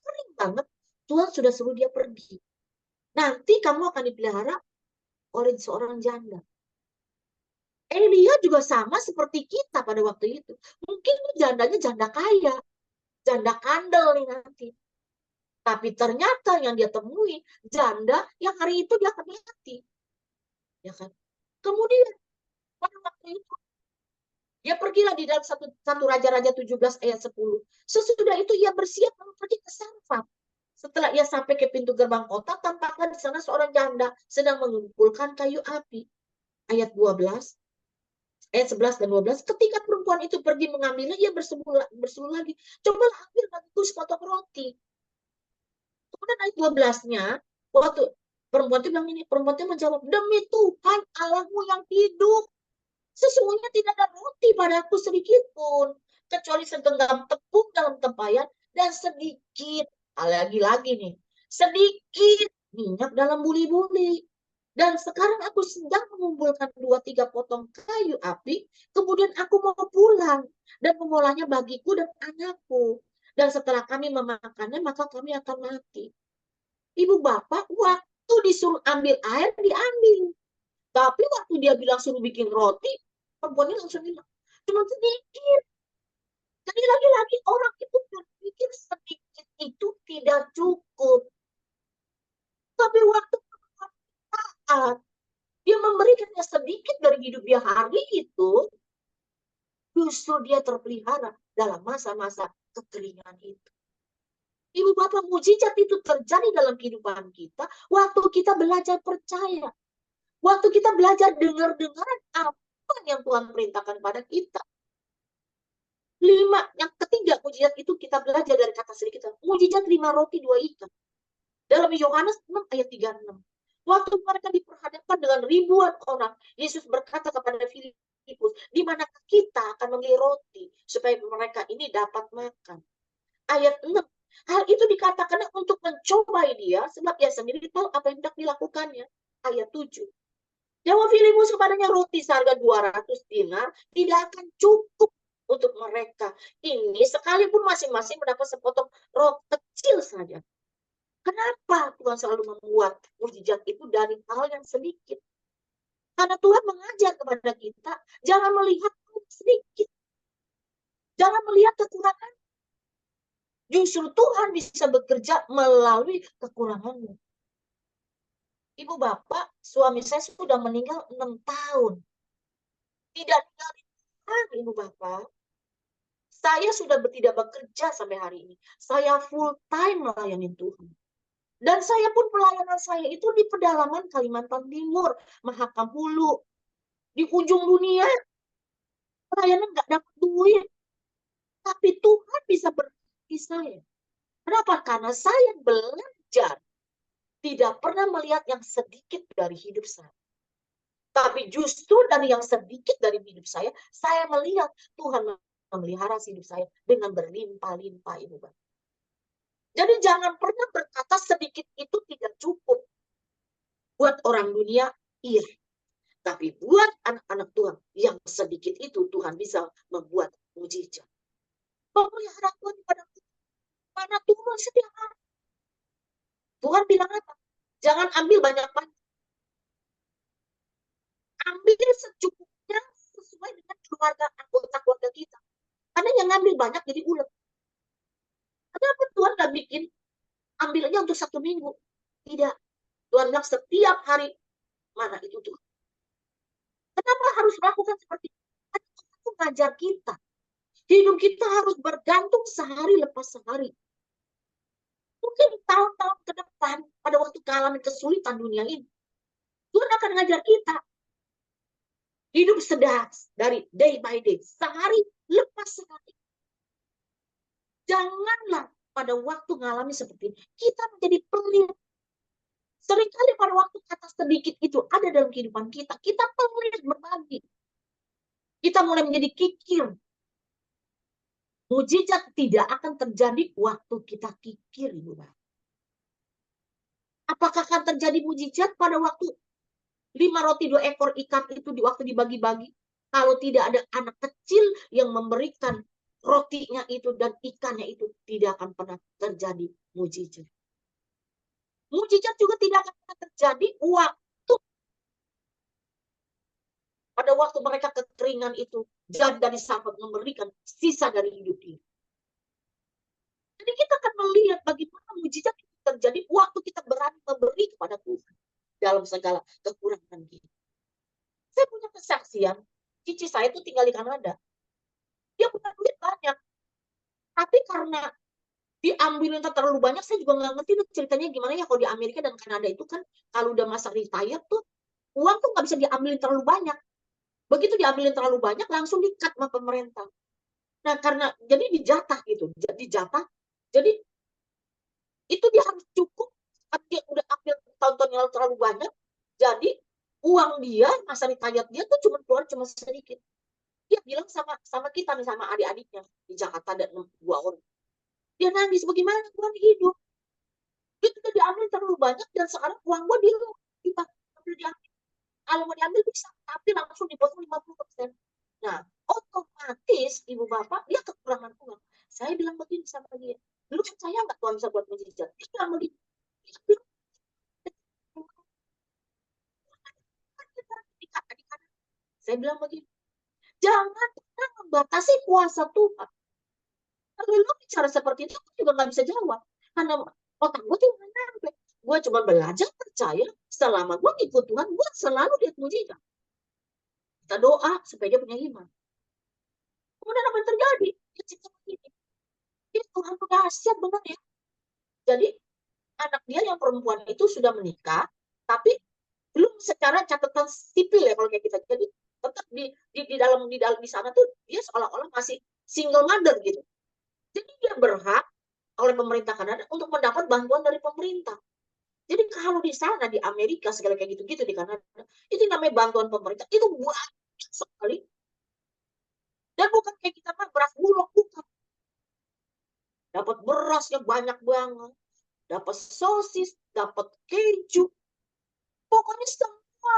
kering banget, Tuhan sudah suruh dia pergi. Nanti kamu akan dipelihara oleh seorang janda. Elia juga sama seperti kita pada waktu itu. Mungkin jandanya janda kaya, janda kandel nih nanti. Tapi ternyata yang dia temui janda yang hari itu dia akan mati. Ya kan? Kemudian pada waktu itu dia pergilah di dalam satu Raja-Raja 17 ayat 10. Sesudah itu ia bersiap mau pergi ke Sarfat. Setelah ia sampai ke pintu gerbang kota, tampaklah di sana seorang janda sedang mengumpulkan kayu api. Ayat 12, ayat 11 dan 12. Ketika perempuan itu pergi mengambilnya, ia berseru lagi. Cobalah ambil bagiku sepotong roti. Kemudian ayat 12-nya, waktu perempuan itu bilang ini, perempuan itu menjawab, demi Tuhan Allahmu yang hidup, sesungguhnya tidak ada roti padaku sedikit pun, kecuali segenggam tepung dalam tempayan dan sedikit, lagi-lagi nih, sedikit minyak dalam buli-buli. Dan sekarang aku sedang mengumpulkan 2-3 potong kayu api, kemudian aku mau pulang dan mengolahnya bagiku dan anakku. Dan setelah kami memakannya, maka kami akan mati. Ibu bapak, waktu disuruh ambil air, diambil. Tapi waktu dia bilang suruh bikin roti, perempuannya langsung bilang, cuma sedikit. Jadi lagi-lagi orang itu berpikir sedikit itu tidak cukup. Tapi waktu saat dia memberikannya sedikit dari hidup dia hari itu, justru dia terpelihara dalam masa-masa kekeringan itu. Ibu bapak, mujizat itu terjadi dalam kehidupan kita waktu kita belajar percaya. Waktu kita belajar dengar-dengaran apa yang Tuhan perintahkan pada kita. 5, yang ketiga mujizat itu kita belajar dari kata sedikit. Mujizat 5 roti 2 ikan. Dalam Yohanes 6 ayat 36. Waktu mereka diperhadapkan dengan ribuan orang, Yesus berkata kepada Filipus, di manakah kita akan membeli roti supaya mereka ini dapat makan. Ayat 6, Hal itu dikatakan untuk mencobai dia, sebab dia sendiri tahu apa yang hendak dilakukannya. Ayat 7. Jawab Filippus kepadanya, roti seharga 200 dinar tidak akan cukup untuk mereka. Ini sekalipun masing-masing mendapat sepotong roti kecil saja. Kenapa Tuhan selalu membuat mukjizat itu dari hal yang sedikit? Karena Tuhan mengajar kepada kita, jangan melihat sedikit. Jangan melihat kekurangan. Justru Tuhan bisa bekerja melalui kekuranganmu. Ibu bapak, suami saya sudah meninggal 6 tahun. Tidak ninggalin Tuhan, ibu bapak. Saya sudah tidak bekerja sampai hari ini. Saya full time melayani Tuhan. Dan saya pun pelayanan saya itu di pedalaman Kalimantan Timur, Mahakam Hulu, di ujung dunia. Pelayanan nggak dapat duit. Tapi Tuhan bisa berkati saya. Kenapa? Karena saya belajar tidak pernah melihat yang sedikit dari hidup saya. Tapi justru dari yang sedikit dari hidup saya melihat Tuhan memelihara hidup saya dengan berlimpah-limpah, ibu bapak. Jadi jangan pernah berkata sedikit itu tidak cukup. Buat orang dunia, iya. Tapi buat anak-anak Tuhan, yang sedikit itu Tuhan bisa membuat mujizat. Pemelihara Tuhan kepada mana turun setiap hari. Tuhan bilang apa? Jangan ambil banyak-banyak. Ambil secukupnya sesuai dengan anggota keluarga kita. Karena yang ngambil banyak jadi ulet. Kenapa Tuhan gak bikin ambilnya untuk 1 minggu? Tidak. Tuhan bilang setiap hari. Mana itu Tuhan? Kenapa harus melakukan seperti itu? Karena Tuhan itu mengajar kita. Hidup kita harus bergantung sehari lepas sehari. Mungkin tahun-tahun ke depan, pada waktu mengalami kesulitan dunia ini, Tuhan akan mengajar kita. Hidup sedang dari day by day, sehari lepas sehari. Janganlah pada waktu mengalami seperti ini, kita menjadi pelit. Seringkali pada waktu kata sedikit itu ada dalam kehidupan kita pelit berbagi. Kita mulai menjadi kikir. Mujizat tidak akan terjadi waktu kita kikir, ibu bapak. Apakah akan terjadi mujizat pada waktu 5 roti 2 ekor ikan itu di waktu dibagi-bagi? Kalau tidak ada anak kecil yang memberikan rotinya itu dan ikannya itu, tidak akan pernah terjadi mujizat. Mujizat juga tidak akan pernah terjadi waktu pada waktu mereka kekeringan itu dan dari sahabat memberikan sisa dari hidup ini. Jadi kita akan melihat bagaimana mujizat itu terjadi waktu kita berani memberi kepada Tuhan dalam segala kekurangan kita. Saya punya kesaksian, cici saya itu tinggal di Kanada. Dia punya duit banyak. Tapi karena diambilin terlalu banyak, saya juga nggak ngerti ceritanya gimana ya. Kalau di Amerika dan Kanada itu kan, kalau udah masa retire tuh, uang tuh nggak bisa diambilin terlalu banyak. Begitu diambilin terlalu banyak, langsung di-cut sama pemerintah. Nah, karena jadi dijatah gitu, dijatah. Jadi itu dia harus cukup. Dia udah ambil tahun-tahun yang terlalu banyak. Jadi uang dia, masa retire dia tuh cuma sedikit. Dia bilang sama kita nih, sama adik-adiknya di Jakarta ada 2 orang. Dia nangis, bagaimana Tuhan hidup? Itu udah diambil terlalu banyak dan sekarang uang gue diambil. Kalau mau diambil bisa, tapi langsung dipotong 50%. Nah, otomatis ibu bapak dia kekurangan uang. Saya bilang begini sama dia, lu percaya nggak Tuhan bisa buat mujizat? Dia bilang begini, saya bilang begini, jangan pernah membatasi kuasa Tuhan. Kalau lu bicara seperti itu, aku juga nggak bisa jawab. Karena otak gue tuh nggak nyampe. Gue cuma belajar percaya, selama gue ikut Tuhan, gue selalu lihat mujizat. Kita doa supaya dia punya iman. Kemudian apa yang terjadi? Dia cerita begini. Tuhan tuh dahsyat benar ya. Jadi anak dia yang perempuan itu sudah menikah, tapi belum secara catatan sipil ya kalau kayak kita. Jadi tetap di dalam di sana tuh dia seolah-olah masih single mother gitu. Jadi dia berhak oleh pemerintah Kanada untuk mendapat bantuan dari pemerintah. Jadi kalau di sana di Amerika segala kayak gitu-gitu di Kanada, itu namanya bantuan pemerintah itu banyak sekali. Dan bukan kayak kita mah beras bulog, bukan. dapat beras yang banyak banget, dapat sosis, dapat keju, pokoknya semua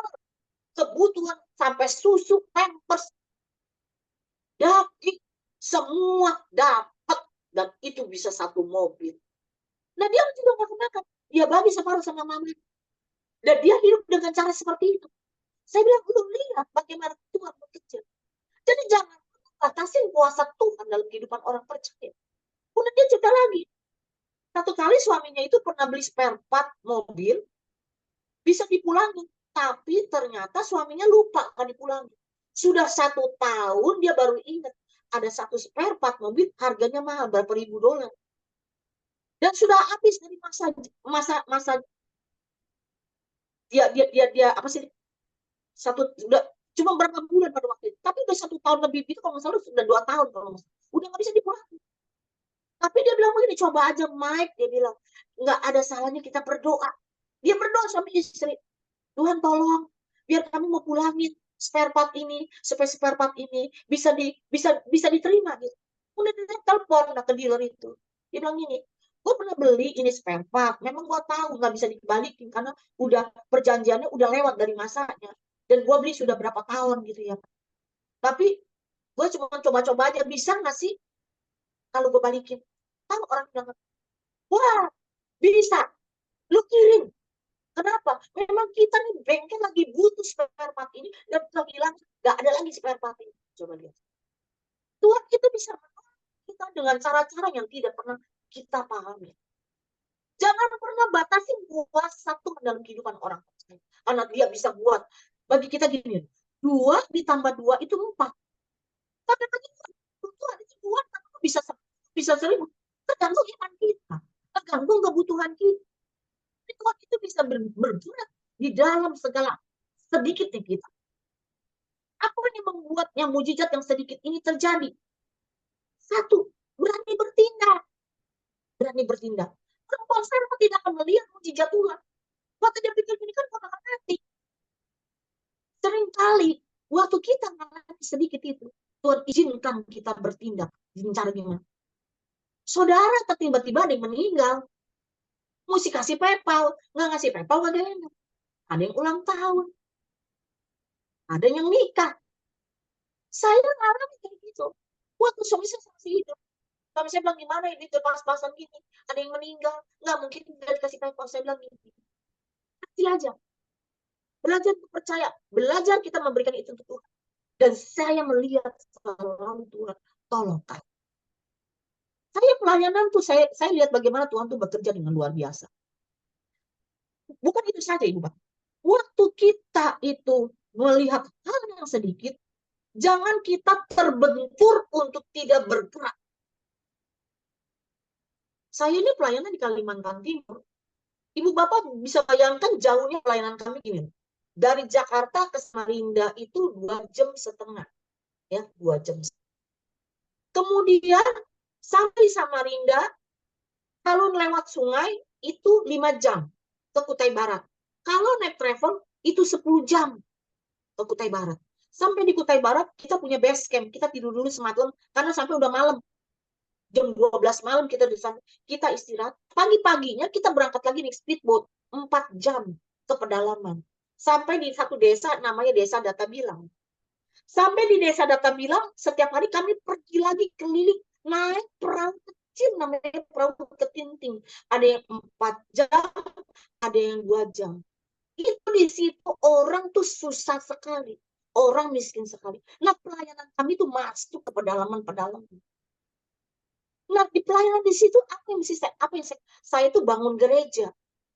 kebutuhan sampai susu, pampers, daging, semua dapat, dan itu bisa satu mobil. Nah dia juga nggak kenakan, dia bagi separuh sama mama, dan dia hidup dengan cara seperti itu. Saya bilang, belum lihat bagaimana Tuhan bekerja. Jadi jangan batasin kuasa Tuhan dalam kehidupan orang percaya. Kemudian dia cerita lagi, satu kali suaminya itu pernah beli spare part mobil, bisa dipulangi, tapi ternyata suaminya lupa akan dipulangi. Sudah 1 tahun dia baru ingat ada satu spare part mobil harganya mahal berapa ribu dolar, dan sudah habis dari masa dia apa sih, udah cuma berapa bulan pada waktu itu, tapi udah 1 tahun lebih itu kalau nggak salah, sudah 2 tahun kalau nggak salah, udah nggak bisa dipulangi. Tapi dia bilang begini, coba aja Mike, dia bilang nggak ada salahnya kita berdoa. Dia berdoa suami istri, Tuhan tolong biar kami mau pulangin spare part ini supaya spare part ini bisa diterima gitu. Kemudian dia telepon ke dealer itu. Dia bilang ini, gue pernah beli ini spare part. Memang gue tahu nggak bisa dibalikin karena udah perjanjiannya udah lewat dari masanya. Dan gue beli sudah berapa tahun gitu ya. Tapi gue cuma coba-coba aja, bisa nggak sih kalau gue balikin? Tahu orang bilang, wah bisa, lu kirim. Kenapa? Memang kita nih bengkel lagi butuh spare part ini dan kita bilang nggak ada lagi spare part ini. Coba lihat. Tuhan itu bisa menolong kita dengan cara-cara yang tidak pernah kita pahami. Jangan pernah batasi kuasa Tuhan dalam kehidupan orang. Karena dia bisa buat. Bagi kita gini, 2 ditambah 2 itu 4. Tapi bagi Tuhan itu 2 bisa 1.000. Tergantung iman kita. Tergantung kebutuhan kita. Tuhan itu bisa bergerak di dalam segala sedikitnya kita. Apa yang membuat yang mujizat yang sedikit ini terjadi? Satu, berani bertindak. Berani bertindak. Perempuan Sarah tidak akan melihat mujizat Tuhan. Waktu dia pikir ini kan akan mati. Seringkali waktu kita mengalami sedikit itu, Tuhan izinkan kita bertindak. Dengan cara gimana? Saudara tiba-tiba ada yang meninggal. Mesti kasih PayPal. Nggak ngasih PayPal nggak ada yang enak. Ada yang ulang tahun. Ada yang nikah. Saya ngalami kayak gitu. Waktu suami saya masih hidup. Kami saya bilang, gimana ini pas-pasan gini. Ada yang meninggal. Nggak mungkin nggak dikasih PayPal. Saya bilang gini. Kasih aja. Belajar percaya. Belajar kita memberikan itu untuk Tuhan. Dan saya melihat selalu Tuhan tolong kami. Saya pelayanan tuh, saya lihat bagaimana Tuhan tuh bekerja dengan luar biasa. Bukan itu saja Ibu Bapak. Waktu kita itu melihat hal yang sedikit, jangan kita terbentur untuk tidak bergerak. Saya ini pelayanan di Kalimantan Timur. Ibu Bapak bisa bayangkan jauhnya pelayanan kami gini. Dari Jakarta ke Samarinda itu 2,5 jam. Ya, 2 jam. Kemudian sampai Samarinda, kalau lewat sungai itu 5 jam ke Kutai Barat. Kalau naik travel itu 10 jam ke Kutai Barat. Sampai di Kutai Barat kita punya base camp. Kita tidur dulu semalam karena sampai udah malam. Jam 12 malam kita di sana. Kita istirahat. Pagi-paginya kita berangkat lagi naik speedboat 4 jam ke pedalaman. Sampai di satu desa namanya Desa Data Bilang. Sampai di Desa Data Bilang, setiap hari kami pergi lagi keliling naik perahu kecil namanya perahu ketinting. Ada yang 4 jam, ada yang 2 jam. Itu di situ orang tuh susah sekali. Orang miskin sekali. Nah, pelayanan kami tuh masuk ke pedalaman-pedalaman. Nah, di pelayanan di situ apa yang saya tuh bangun gereja.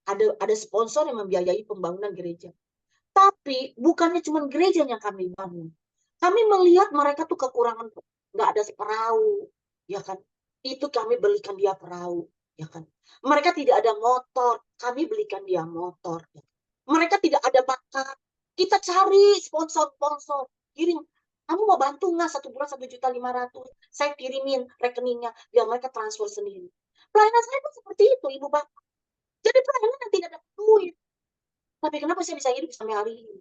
Ada sponsor yang membiayai pembangunan gereja. Tapi bukannya cuma gereja yang kami bangun. Kami melihat mereka tuh kekurangan, nggak ada perahu, ya kan? Itu kami belikan dia perahu, ya kan? Mereka tidak ada motor, kami belikan dia motor. Ya. Mereka tidak ada bakat, kita cari sponsor-sponsor, kirim. Kamu mau bantu nggak 1 bulan 1,5 juta? Saya kirimin rekeningnya biar mereka transfer sendiri. Pelayanan saya pun seperti itu, Ibu Bapak. Jadi pelayanan yang tidak ada duit. Tapi kenapa saya bisa hidup sampai hari ini?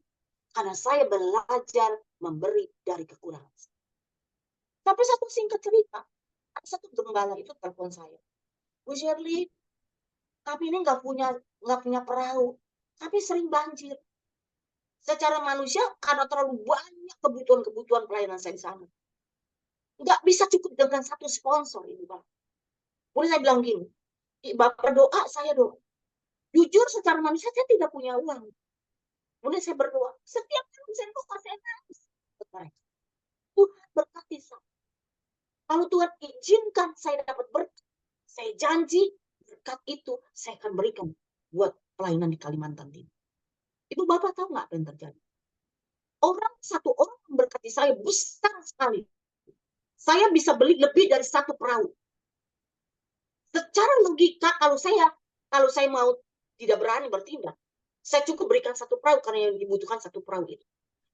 Karena saya belajar memberi dari kekurangan. Tapi satu singkat cerita, Ada satu gembala itu telepon saya, Bu Shirley, kami ini nggak punya perahu, tapi sering banjir. Secara manusia, karena terlalu banyak kebutuhan-kebutuhan pelayanan saya di sana, nggak bisa cukup dengan satu sponsor, Ibu Bapak. Kemudian saya bilang gini, Bapak doa, saya doa. Jujur secara manusia saya tidak punya uang. Kemudian saya berdoa. Setiap kali saya doa, saya nangis. Tuhan berkati saya. Kalau Tuhan izinkan saya dapat berkat, saya janji berkat itu saya akan berikan buat pelayanan di Kalimantan Timur. Ibu Bapak tahu nggak apa yang terjadi? Satu orang memberkati saya besar sekali. Saya bisa beli lebih dari satu perahu. Secara logika, kalau saya mau tidak berani bertindak, saya cukup berikan satu perahu karena yang dibutuhkan satu perahu itu.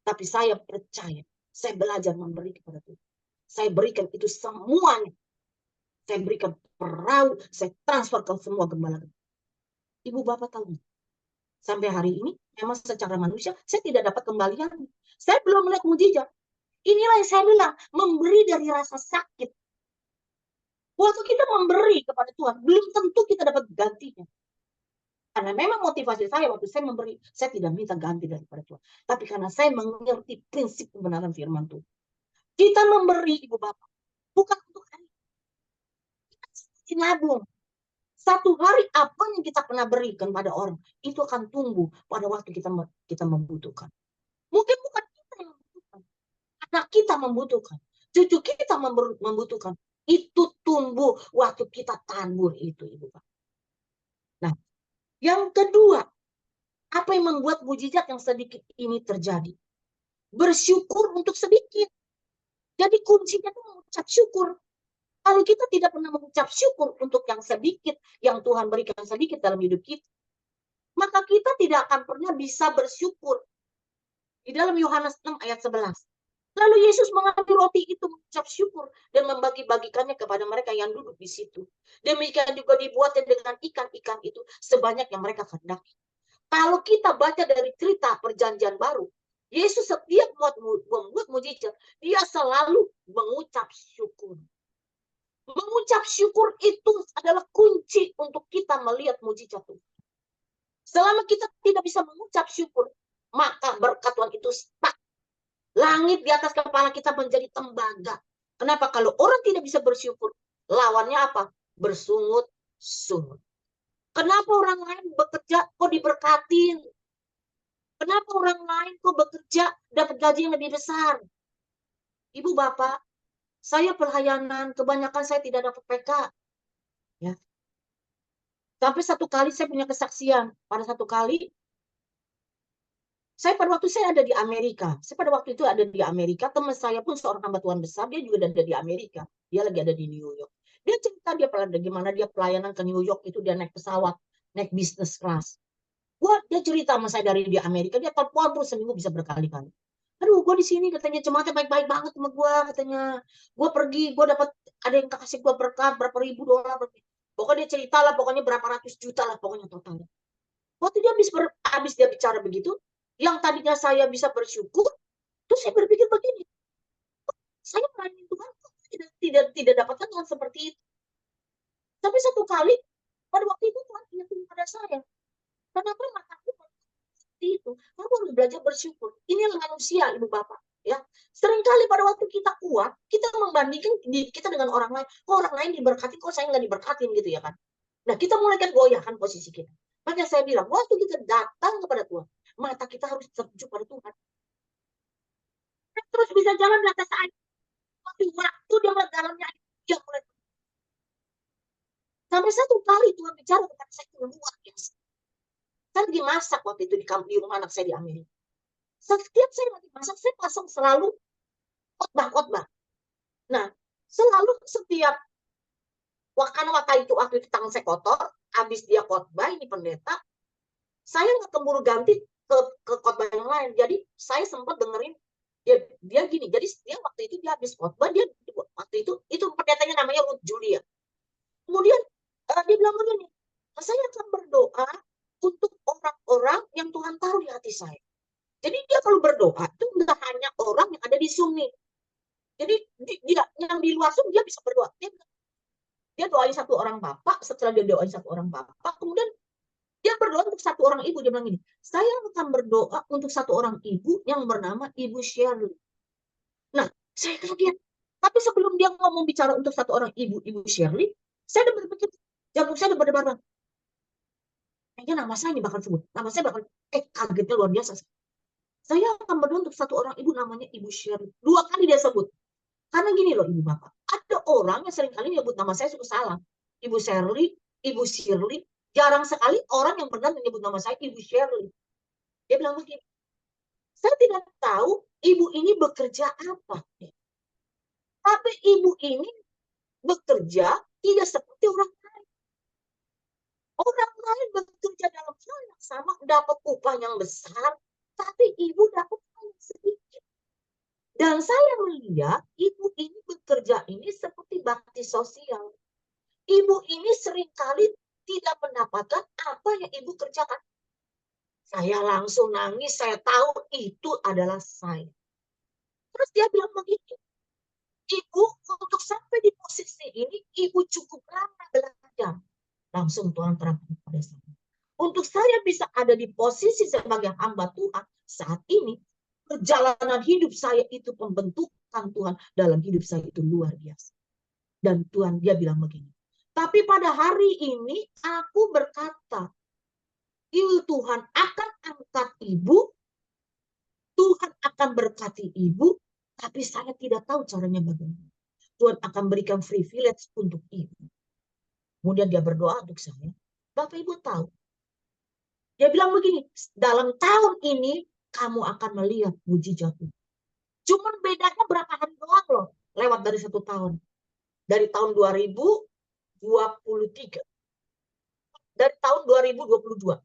Tapi saya percaya, saya belajar memberi kepada Tuhan. Saya berikan itu semuanya. Saya berikan perahu, saya transfer ke semua gembala. Ibu Bapak tahu, sampai hari ini memang secara manusia saya tidak dapat kembalian. Saya belum melihat mujizat. Inilah yang saya bilang, memberi dari rasa sakit. Waktu kita memberi kepada Tuhan, belum tentu kita dapat gantinya. Karena memang motivasi saya waktu saya memberi, saya tidak minta ganti daripada Tuhan. Tapi karena saya mengerti prinsip kebenaran firman Tuhan. Kita memberi, Ibu Bapak, bukan untuk hari. Kita nabung. Satu hari apa yang kita pernah berikan pada orang, itu akan tumbuh pada waktu kita membutuhkan. Mungkin bukan kita yang membutuhkan. Anak kita membutuhkan. Cucu kita membutuhkan. Itu tumbuh waktu kita tabur itu, Ibu Bapak. Nah, yang kedua, apa yang membuat mujizat yang sedikit ini terjadi? Bersyukur untuk sedikit. Jadi kuncinya itu mengucap syukur. Kalau kita tidak pernah mengucap syukur untuk yang sedikit, yang Tuhan berikan sedikit dalam hidup kita, maka kita tidak akan pernah bisa bersyukur. Di dalam Yohanes 6 ayat 11. Lalu Yesus mengambil roti itu, mengucap syukur, dan membagi-bagikannya kepada mereka yang duduk di situ. Demikian juga dibuatnya dengan ikan-ikan itu, sebanyak yang mereka kehendaki. Kalau kita baca dari cerita perjanjian baru, Yesus setiap membuat mujizat, dia selalu mengucap syukur. Mengucap syukur itu adalah kunci untuk kita melihat mujizat Tuhan. Selama kita tidak bisa mengucap syukur, maka berkat Tuhan itu stuck. Langit di atas kepala kita menjadi tembaga. Kenapa? Kalau orang tidak bisa bersyukur, lawannya apa? Bersungut-sungut. Kenapa orang lain bekerja kok diberkatin? Kenapa orang lain kok bekerja dapat gaji yang lebih besar? Ibu Bapak, saya pelayanan, kebanyakan saya tidak dapat PK. Ya. Sampai satu kali saya punya kesaksian. Pada satu kali, pada waktu saya ada di Amerika. Saya pada waktu itu ada di Amerika. Teman saya pun seorang hamba Tuhan besar. Dia juga ada di Amerika. Dia lagi ada di New York. Dia cerita gimana dia pelayanan ke New York itu. Dia naik pesawat, naik business class. Dia cerita sama saya dari di Amerika. Dia telepon terus seminggu bisa berkali-kali. Aduh, gue di sini katanya jemaatnya baik-baik banget sama gue katanya. Gue pergi, gue dapat ada yang kasih gue berkat berapa ribu dolar. Pokoknya dia cerita lah, pokoknya berapa ratus juta lah pokoknya totalnya. Waktu dia habis dia bicara begitu, yang tadinya saya bisa bersyukur, terus saya berpikir begini, saya melayani Tuhan tidak dapatkan Tuhan seperti itu. Tapi satu kali pada waktu itu Tuhan ingatkan pada saya, kenapa mataku seperti itu? Kamu harus belajar bersyukur. Ini manusia, Ibu Bapak. Ya, seringkali pada waktu kita kuat, kita membandingkan diri kita dengan orang lain. Kok orang lain diberkati, kok saya nggak diberkatin gitu ya kan? Nah, kita mulai kan goyahkan posisi kita. Makanya saya bilang, waktu kita datang kepada Tuhan, mata kita harus tertuju pada Tuhan. Terus bisa jalan di atas air. Waktu dia melihat dalamnya, dia mulai. Sampai satu kali Tuhan bicara kepada saya, luar biasa. Saya lagi masak waktu itu di rumah anak saya di Amerika. Setiap saya lagi masak, saya pasang selalu khotbah. Nah, selalu setiap waktu itu tangan saya kotor, habis dia khotbah, ini pendeta, saya nggak keburu ganti ke khotbah yang lain. Jadi saya sempat dengerin dia gini. Jadi dia waktu itu dia habis khotbah, dia waktu itu pendetanya namanya Ruth Julia. Kemudian dia bilang begini, saya akan berdoa untuk orang-orang yang Tuhan taruh di hati saya. Jadi dia kalau berdoa itu nggak hanya orang yang ada di Zoom nih. Jadi dia yang di luar Zoom dia bisa berdoa. Dia bilang, Dia doain satu orang bapak, setelah dia doain satu orang bapak, kemudian dia berdoa untuk satu orang ibu. Dia bilang gini, saya akan berdoa untuk satu orang ibu yang bernama Ibu Shirley. Nah, saya kaget. Tapi sebelum dia ngomong bicara untuk satu orang ibu, Ibu Shirley, saya udah berpikir, jantung saya udah berdebar. Kayaknya nama saya ini bakal sebut. Nama saya bakal, kagetnya luar biasa. Saya akan berdoa untuk satu orang ibu namanya Ibu Shirley. 2 kali dia sebut. Karena gini loh ibu bapak, ada orang yang sering kali nyebut nama saya suka salah. Ibu Shirley, Ibu Shirley, jarang sekali orang yang benar menyebut nama saya Ibu Shirley. Dia bilang begini, saya tidak tahu ibu ini bekerja apa. Tapi ibu ini bekerja tidak seperti orang lain. Orang lain bekerja dalam hal yang sama, dapat upah yang besar, tapi ibu dapat upah yang sedikit. Dan saya melihat ibu ini bekerja ini seperti bakti sosial. Ibu ini seringkali tidak mendapatkan apa yang ibu kerjakan. Saya langsung nangis, saya tahu itu adalah saya. Terus dia bilang begini, ibu untuk sampai di posisi ini, ibu cukup lama belajar. Langsung Tuhan terangkan pada saya. Untuk saya bisa ada di posisi sebagai hamba Tuhan saat ini, perjalanan hidup saya itu pembentukan Tuhan dalam hidup saya itu luar biasa. Dan Tuhan dia bilang begini, tapi pada hari ini aku berkata, Tuhan akan angkat ibu, Tuhan akan berkati ibu, tapi saya tidak tahu caranya bagaimana. Tuhan akan berikan privilege untuk ibu. Kemudian dia berdoa untuk saya. Bapak Ibu tahu, dia bilang begini, dalam tahun ini kamu akan melihat mujizat. Cuman bedanya berapa hari doang loh, lewat dari 1 tahun. Dari tahun 2023. Dari tahun 2022.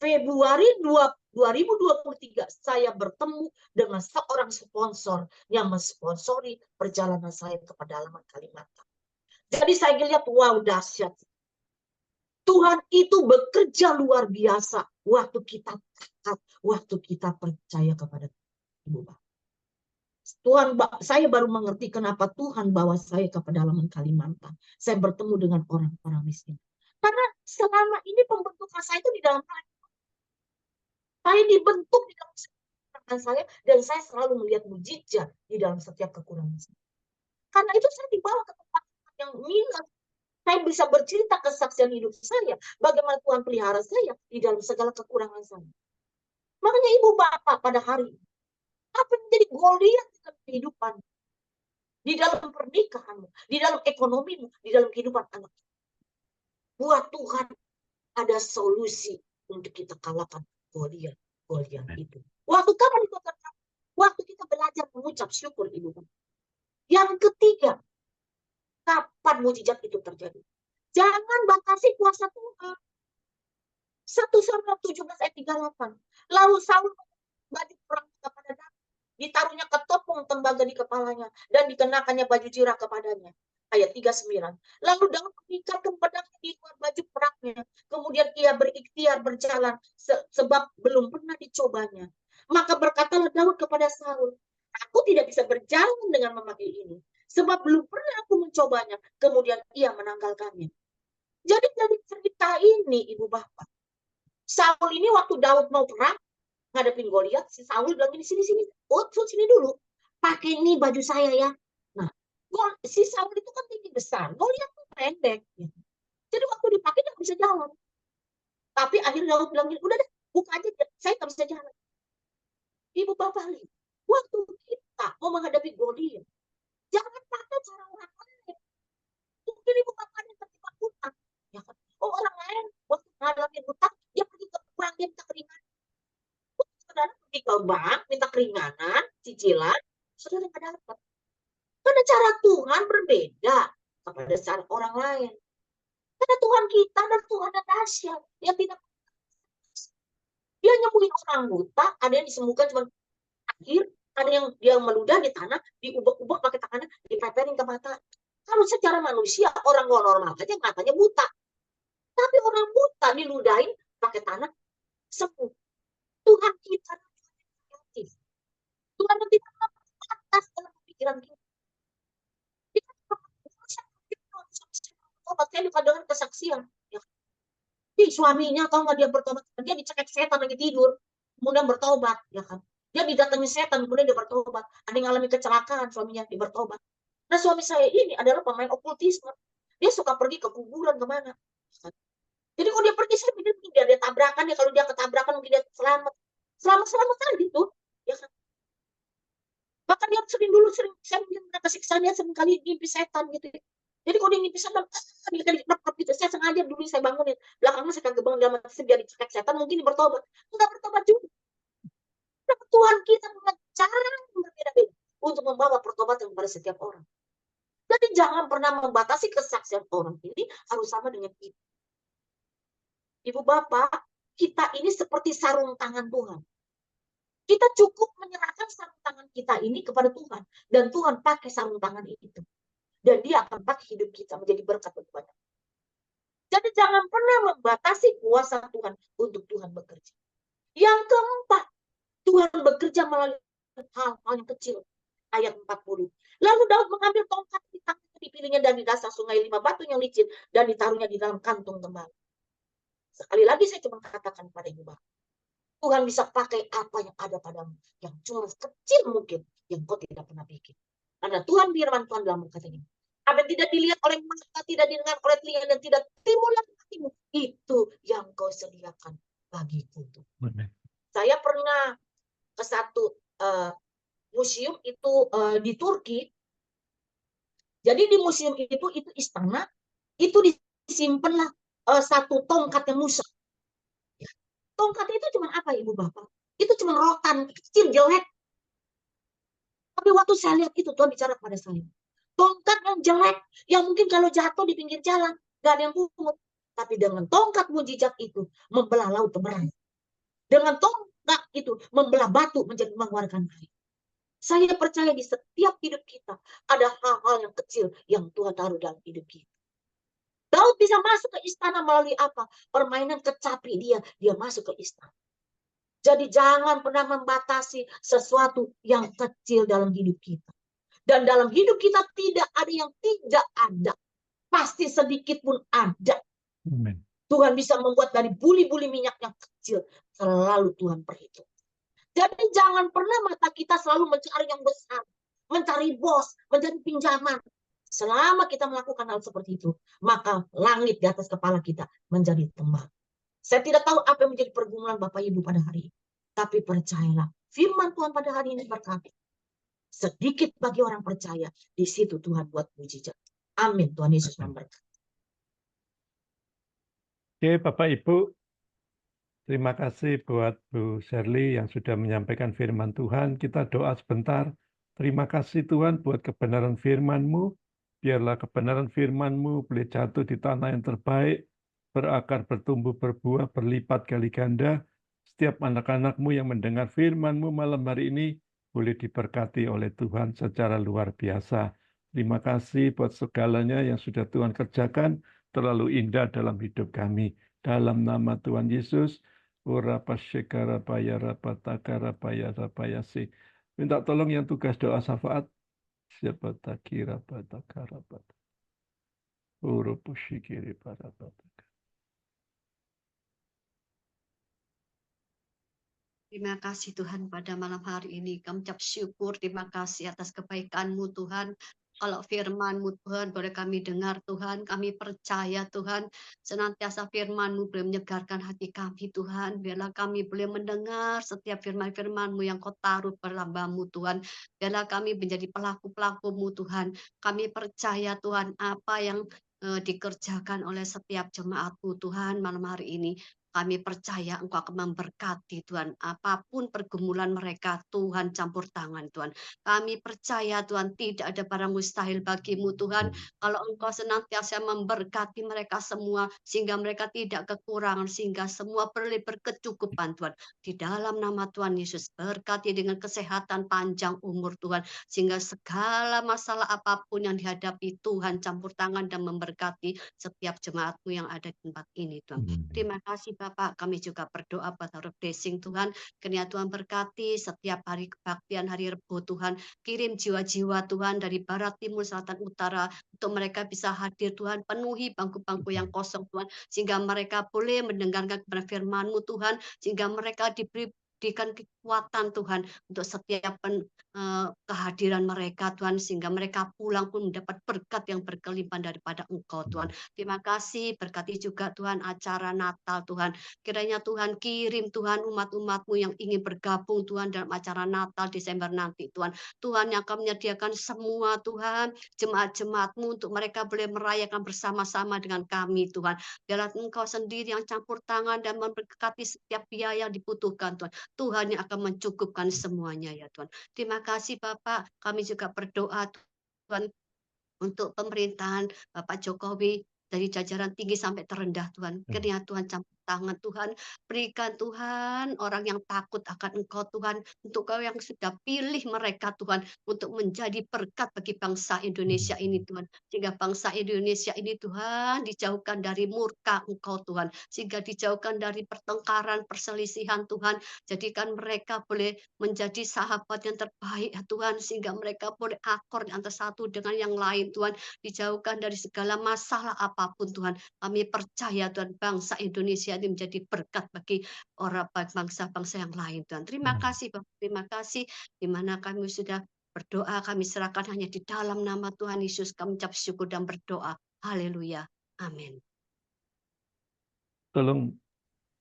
Februari 2023 saya bertemu dengan seorang sponsor yang mensponsori perjalanan saya ke pedalaman Kalimantan. Jadi saya lihat, wow, dahsyat. Tuhan itu bekerja luar biasa waktu kita taat, waktu kita percaya kepada Ibu Bapak. Tuhan, saya baru mengerti kenapa Tuhan bawa saya ke pedalaman Kalimantan. Saya bertemu dengan orang-orang miskin. Karena selama ini pembentukan saya itu di dalam hati. Saya dibentuk di dalam kekurangan saya, dan saya selalu melihat mujizat di dalam setiap kekurangan saya. Karena itu saya dibawa ke tempat yang minus. Saya bisa bercerita kesaksian hidup saya, bagaimana Tuhan pelihara saya di dalam segala kekurangan saya. Makanya Ibu Bapak pada hari ini, apa yang menjadi Goliat dalam kehidupan, di dalam pernikahanmu, di dalam ekonomimu, di dalam kehidupan anak. Buat Tuhan ada solusi untuk kita kalahkan Goliat itu. Waktu kapan itu terjadi? Waktu kita belajar mengucap syukur, Ibu Bapak. Yang ketiga, kapan mujizat itu terjadi? Jangan batasi kuasa Tuhan. 1 Samuel 17 ayat 38. Lalu Saul baju perang kepada Daud, ditaruhnya ketopong tembaga di kepalanya dan dikenakannya baju jirah kepadanya. Ayat 39. Lalu Daud mengikatkan pedangnya di luar baju perangnya. Kemudian ia berikhtiar berjalan sebab belum pernah dicobanya. Maka berkatalah Daud kepada Saul, aku tidak bisa berjalan dengan memakai ini, sebab belum pernah aku mencobanya. Kemudian ia menanggalkannya. Jadi dari cerita ini, Ibu Bapak, Saul ini waktu Daud mau perang, ngadepin Goliat, si Saul bilang gini, sini, sini dulu, pakai ini baju saya ya. Nah, si Saul itu kan tinggi besar, Goliat tuh pendek. Gitu. Jadi waktu dipakai nggak bisa jalan. Tapi akhirnya Daud bilang gini, udah deh, buka aja, saya nggak bisa jalan. Ibu Bapak lihat, waktu kita mau menghadapi Goliat, jangan pakai cara orang lain. Mungkin Ibu Bapak yang terjebak hutang. Ya kan? Oh, orang lain waktu menghadapi hutang, dia pergi ke perang, dia minta keringanan. Saudara pergi ke bank, minta keringanan, cicilan, saudara nggak dapat. Karena cara Tuhan berbeda kepada cara orang lain. Karena Tuhan kita dan Tuhan yang dahsyat. Dia tidak, dia nyembuhin orang buta, ada yang disembuhkan cuma akhir, ada yang dia meludah di tanah, diubah-ubah pakai tangannya, dipeperin ke mata. Kalau secara manusia, orang normal aja matanya buta. Tapi orang buta diludahin pakai tanah, sembuh. Tuhan kita kreatif. Tuhan tidak atas dalam pikiran kita. bertobat. Saya bukan dengan kesaksian. Ya. Suaminya tahu nggak dia bertobat, dia dicekek setan lagi tidur, kemudian bertobat, ya kan? Dia didatangi setan, kemudian dia bertobat. Ada yang mengalami kecelakaan, suaminya dia bertobat. Nah suami saya ini adalah pemain okultisme. Dia suka pergi ke kuburan kemana. Jadi kalau dia pergi, saya pikir dia tabrakan ya. Kalau dia ketabrakan mungkin dia selamat. Selamat kan gitu, ya kan? Bahkan dia sering saya mungkin pernah kesiksa dia sering kali mimpi setan gitu. Jadi kalau dia mimpi setan, dia kan gitu. Saya sengaja dulu saya bangunin. Belakangnya saya kagak bangun dalam hati dia dicekek setan, mungkin dia bertobat. Enggak bertobat juga. Nah, Tuhan kita punya cara yang berbeda-beda untuk membawa pertobatan kepada setiap orang. Jadi jangan pernah membatasi kesaksian orang ini harus sama dengan kita. Ibu bapak, kita ini seperti sarung tangan Tuhan. Kita cukup menyerahkan sarung tangan kita ini kepada Tuhan. Dan Tuhan pakai sarung tangan itu. Dan dia akan pakai hidup kita menjadi berkat bagi banyak. Jadi jangan pernah membatasi kuasa Tuhan untuk Tuhan bekerja. Yang keempat, Tuhan bekerja melalui hal-hal yang kecil. Ayat 40. Lalu Daud mengambil tongkat di tangan, dipilihnya dari dasar sungai 5 batu yang licin dan ditaruhnya di dalam kantung gembala. Sekali lagi saya cuma katakan pada ibu bapak, Tuhan bisa pakai apa yang ada padamu, yang cuma kecil mungkin, yang kau tidak pernah pikir. Karena Tuhan firman Tuhan dalam berkata ini, apa yang tidak dilihat oleh mata, tidak didengar oleh telinga, dan tidak timbul dalam hatimu, itu yang kau sediakan bagiku. Saya pernah ke satu museum itu di Turki. Jadi di museum itu istana, itu disimpanlah satu tongkatnya Musa. Tongkat itu cuma apa ibu bapak? Itu cuma rotan kecil jelek. Tapi waktu saya lihat itu Tuhan bicara kepada saya. Tongkat yang jelek, yang mungkin kalau jatuh di pinggir jalan, gak ada yang pungut. Tapi dengan tongkat mujizat itu, membelah laut temerang. Dengan tongkat itu, membelah batu menjadi mengeluarkan air. Saya percaya di setiap hidup kita, ada hal-hal yang kecil yang Tuhan taruh dalam hidup kita. Daud bisa masuk ke istana melalui apa? Permainan kecapi dia masuk ke istana. Jadi jangan pernah membatasi sesuatu yang kecil dalam hidup kita. Dan dalam hidup kita tidak ada yang tidak ada. Pasti sedikit pun ada. Amen. Tuhan bisa membuat dari buli-buli minyak yang kecil. Selalu Tuhan perhitung. Jadi jangan pernah mata kita selalu mencari yang besar. Mencari bos, mencari pinjaman. Selama kita melakukan hal seperti itu, maka langit di atas kepala kita menjadi tembak. Saya tidak tahu apa yang menjadi pergumulan Bapak Ibu pada hari ini. Tapi percayalah, firman Tuhan pada hari ini berkata, sedikit bagi orang percaya, di situ Tuhan buat mujizat. Amin. Tuhan Yesus memberkati. Oke, Bapak Ibu, terima kasih buat Bu Shirley yang sudah menyampaikan firman Tuhan. Kita doa sebentar. Terima kasih Tuhan buat kebenaran firman-Mu. Biarlah kebenaran firman-Mu boleh jatuh di tanah yang terbaik, berakar, bertumbuh, berbuah, berlipat kali ganda. Setiap anak-anak-Mu yang mendengar firman-Mu malam hari ini boleh diberkati oleh Tuhan secara luar biasa. Terima kasih buat segalanya yang sudah Tuhan kerjakan, terlalu indah dalam hidup kami. Dalam nama Tuhan Yesus, minta tolong yang tugas doa syafaat. Siapa takira patakarapat. Urupushikiri para pataka. Terima kasih Tuhan pada malam hari ini. Kami ucap syukur, terima kasih atas kebaikan-Mu Tuhan. Kalau firman-Mu Tuhan boleh kami dengar Tuhan, kami percaya Tuhan, senantiasa firman-Mu boleh menyegarkan hati kami Tuhan. Biarlah kami boleh mendengar setiap firman-firman-Mu yang Kau taruh berlambang-Mu Tuhan. Biarlah kami menjadi pelaku-pelaku-Mu Tuhan. Kami percaya Tuhan apa yang dikerjakan oleh setiap jemaat-Mu Tuhan malam hari ini. Kami percaya Engkau akan memberkati Tuhan. Apapun pergumulan mereka, Tuhan campur tangan Tuhan. Kami percaya Tuhan tidak ada barang mustahil bagimu Tuhan. Kalau Engkau senantiasa memberkati mereka semua, sehingga mereka tidak kekurangan, sehingga semua perlu berkecukupan Tuhan. Di dalam nama Tuhan Yesus, berkati dengan kesehatan panjang umur Tuhan. Sehingga segala masalah apapun yang dihadapi Tuhan campur tangan dan memberkati setiap jemaat-Mu yang ada di tempat ini Tuhan. Terima kasih Bapak, kami juga berdoa buat Harvest Blessing Tuhan. Kiranya Tuhan berkati setiap hari kebaktian, hari Rebo Tuhan. Kirim jiwa-jiwa Tuhan dari barat, timur, selatan, utara. Untuk mereka bisa hadir Tuhan. Penuhi bangku-bangku yang kosong Tuhan. Sehingga mereka boleh mendengarkan kebenaran firman-Mu Tuhan. Sehingga mereka diberikan kekuatan Tuhan untuk setiap kehadiran mereka Tuhan, sehingga mereka pulang pun mendapat berkat yang berkelimpahan daripada Engkau Tuhan. Terima kasih, berkati juga Tuhan acara Natal Tuhan. Kiranya Tuhan kirim Tuhan umat-umat-Mu yang ingin bergabung Tuhan dalam acara Natal Desember nanti Tuhan. Tuhan yang akan menyediakan semua Tuhan jemaat-jemaat-Mu untuk mereka boleh merayakan bersama-sama dengan kami Tuhan. Biarlah Engkau sendiri yang campur tangan dan memberkati setiap biaya yang dibutuhkan Tuhan. Tuhan yang akan mencukupkan semuanya ya Tuhan. Terima kasih Bapak. Kami juga berdoa Tuhan untuk pemerintahan Bapak Jokowi dari jajaran tinggi sampai terendah Tuhan. Kiranya Tuhan campur tangan Tuhan. Berikan Tuhan orang yang takut akan Engkau Tuhan. Untuk Kau yang sudah pilih mereka Tuhan. Untuk menjadi berkat bagi bangsa Indonesia ini Tuhan. Sehingga bangsa Indonesia ini Tuhan dijauhkan dari murka Engkau Tuhan. Sehingga dijauhkan dari pertengkaran, perselisihan Tuhan. Jadikan mereka boleh menjadi sahabat yang terbaik ya Tuhan. Sehingga mereka boleh akur antara satu dengan yang lain Tuhan. Dijauhkan dari segala masalah apapun Tuhan. Kami percaya Tuhan bangsa Indonesia ini menjadi berkat bagi orang bangsa-bangsa yang lain Tuhan. Terima kasih Bapak, terima kasih. Di mana kami sudah berdoa, kami serahkan hanya di dalam nama Tuhan Yesus. Kami ucap syukur dan berdoa. Haleluya. Amin. Tolong,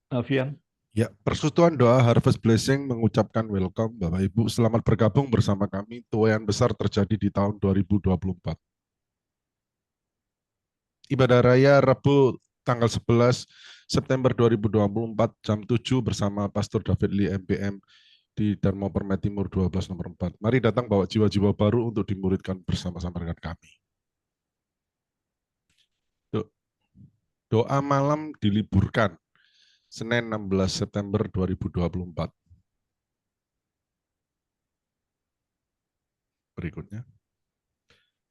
Alfian. Ya, Persekutuan Doa Harvest Blessing mengucapkan welcome Bapak Ibu. Selamat bergabung bersama kami. Tuaian besar terjadi di tahun 2024. Ibadah Raya Rabu tanggal 11 September 2024 jam 7 bersama Pastor David Lee MPM di Dharma Permai Timur 12 nomor 4. Mari datang bawa jiwa-jiwa baru untuk dimuridkan bersama-sama dengan kami. Doa malam diliburkan Senin 16 September 2024. Berikutnya.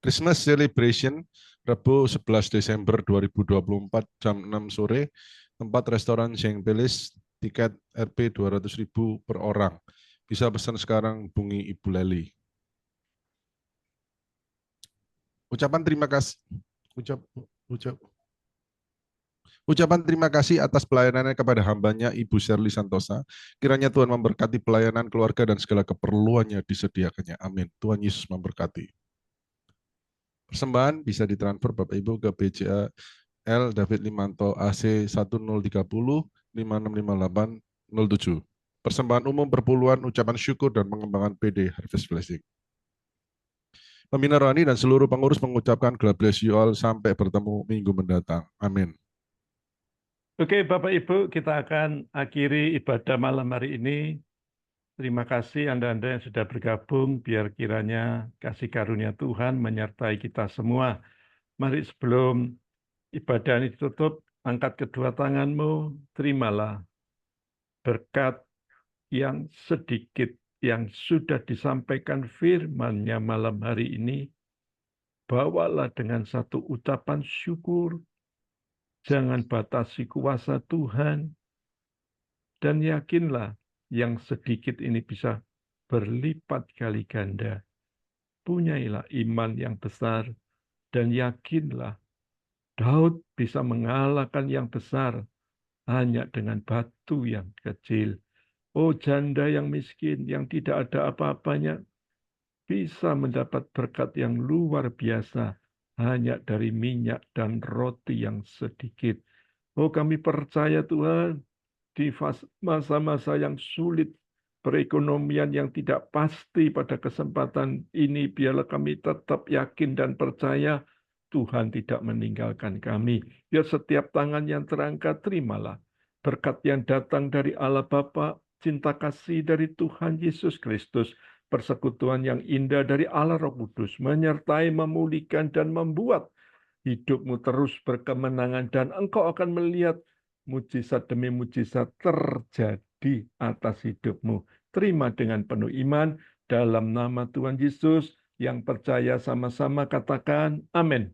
Christmas Celebration Rabu 11 Desember 2024 jam 6 sore, tempat restoran Zeng Palace, tiket Rp 200.000 per orang. Bisa pesan sekarang, hubungi Ibu Leli. Ucapan terima kasih. Ucapan terima kasih atas pelayanannya kepada hambanya Ibu Shirley Santosa. Kiranya Tuhan memberkati pelayanan keluarga dan segala keperluannya disediakannya. Amin. Tuhan Yesus memberkati. Persembahan bisa ditransfer Bapak Ibu ke BCA L David Limanto AC 1030 565807. Persembahan umum perpuluhan, ucapan syukur dan pengembangan PD Harvest Blessing. Pembina rohani dan seluruh pengurus mengucapkan God bless you all sampai bertemu minggu mendatang. Amin. Oke, Bapak Ibu, kita akan akhiri ibadah malam hari ini. Terima kasih Anda-Anda yang sudah bergabung, biar kiranya kasih karunia Tuhan menyertai kita semua. Mari sebelum ibadah ini ditutup, angkat kedua tanganmu, terimalah berkat yang sedikit yang sudah disampaikan firman-Nya malam hari ini. Bawalah dengan satu ucapan syukur, jangan batasi kuasa Tuhan, dan yakinlah yang sedikit ini bisa berlipat kali ganda. Punyailah iman yang besar dan yakinlah Daud bisa mengalahkan yang besar hanya dengan batu yang kecil. Oh janda yang miskin yang tidak ada apa-apanya bisa mendapat berkat yang luar biasa hanya dari minyak dan roti yang sedikit. Oh kami percaya Tuhan, di masa-masa yang sulit, perekonomian yang tidak pasti pada kesempatan ini, biarlah kami tetap yakin dan percaya Tuhan tidak meninggalkan kami. Biar setiap tangan yang terangkat, terimalah berkat yang datang dari Allah Bapa, cinta kasih dari Tuhan Yesus Kristus, persekutuan yang indah dari Allah Roh Kudus, menyertai, memulihkan, dan membuat hidupmu terus berkemenangan, dan engkau akan melihat mujizat demi mujizat terjadi atas hidupmu. Terima dengan penuh iman dalam nama Tuhan Yesus. Yang percaya sama-sama katakan amin.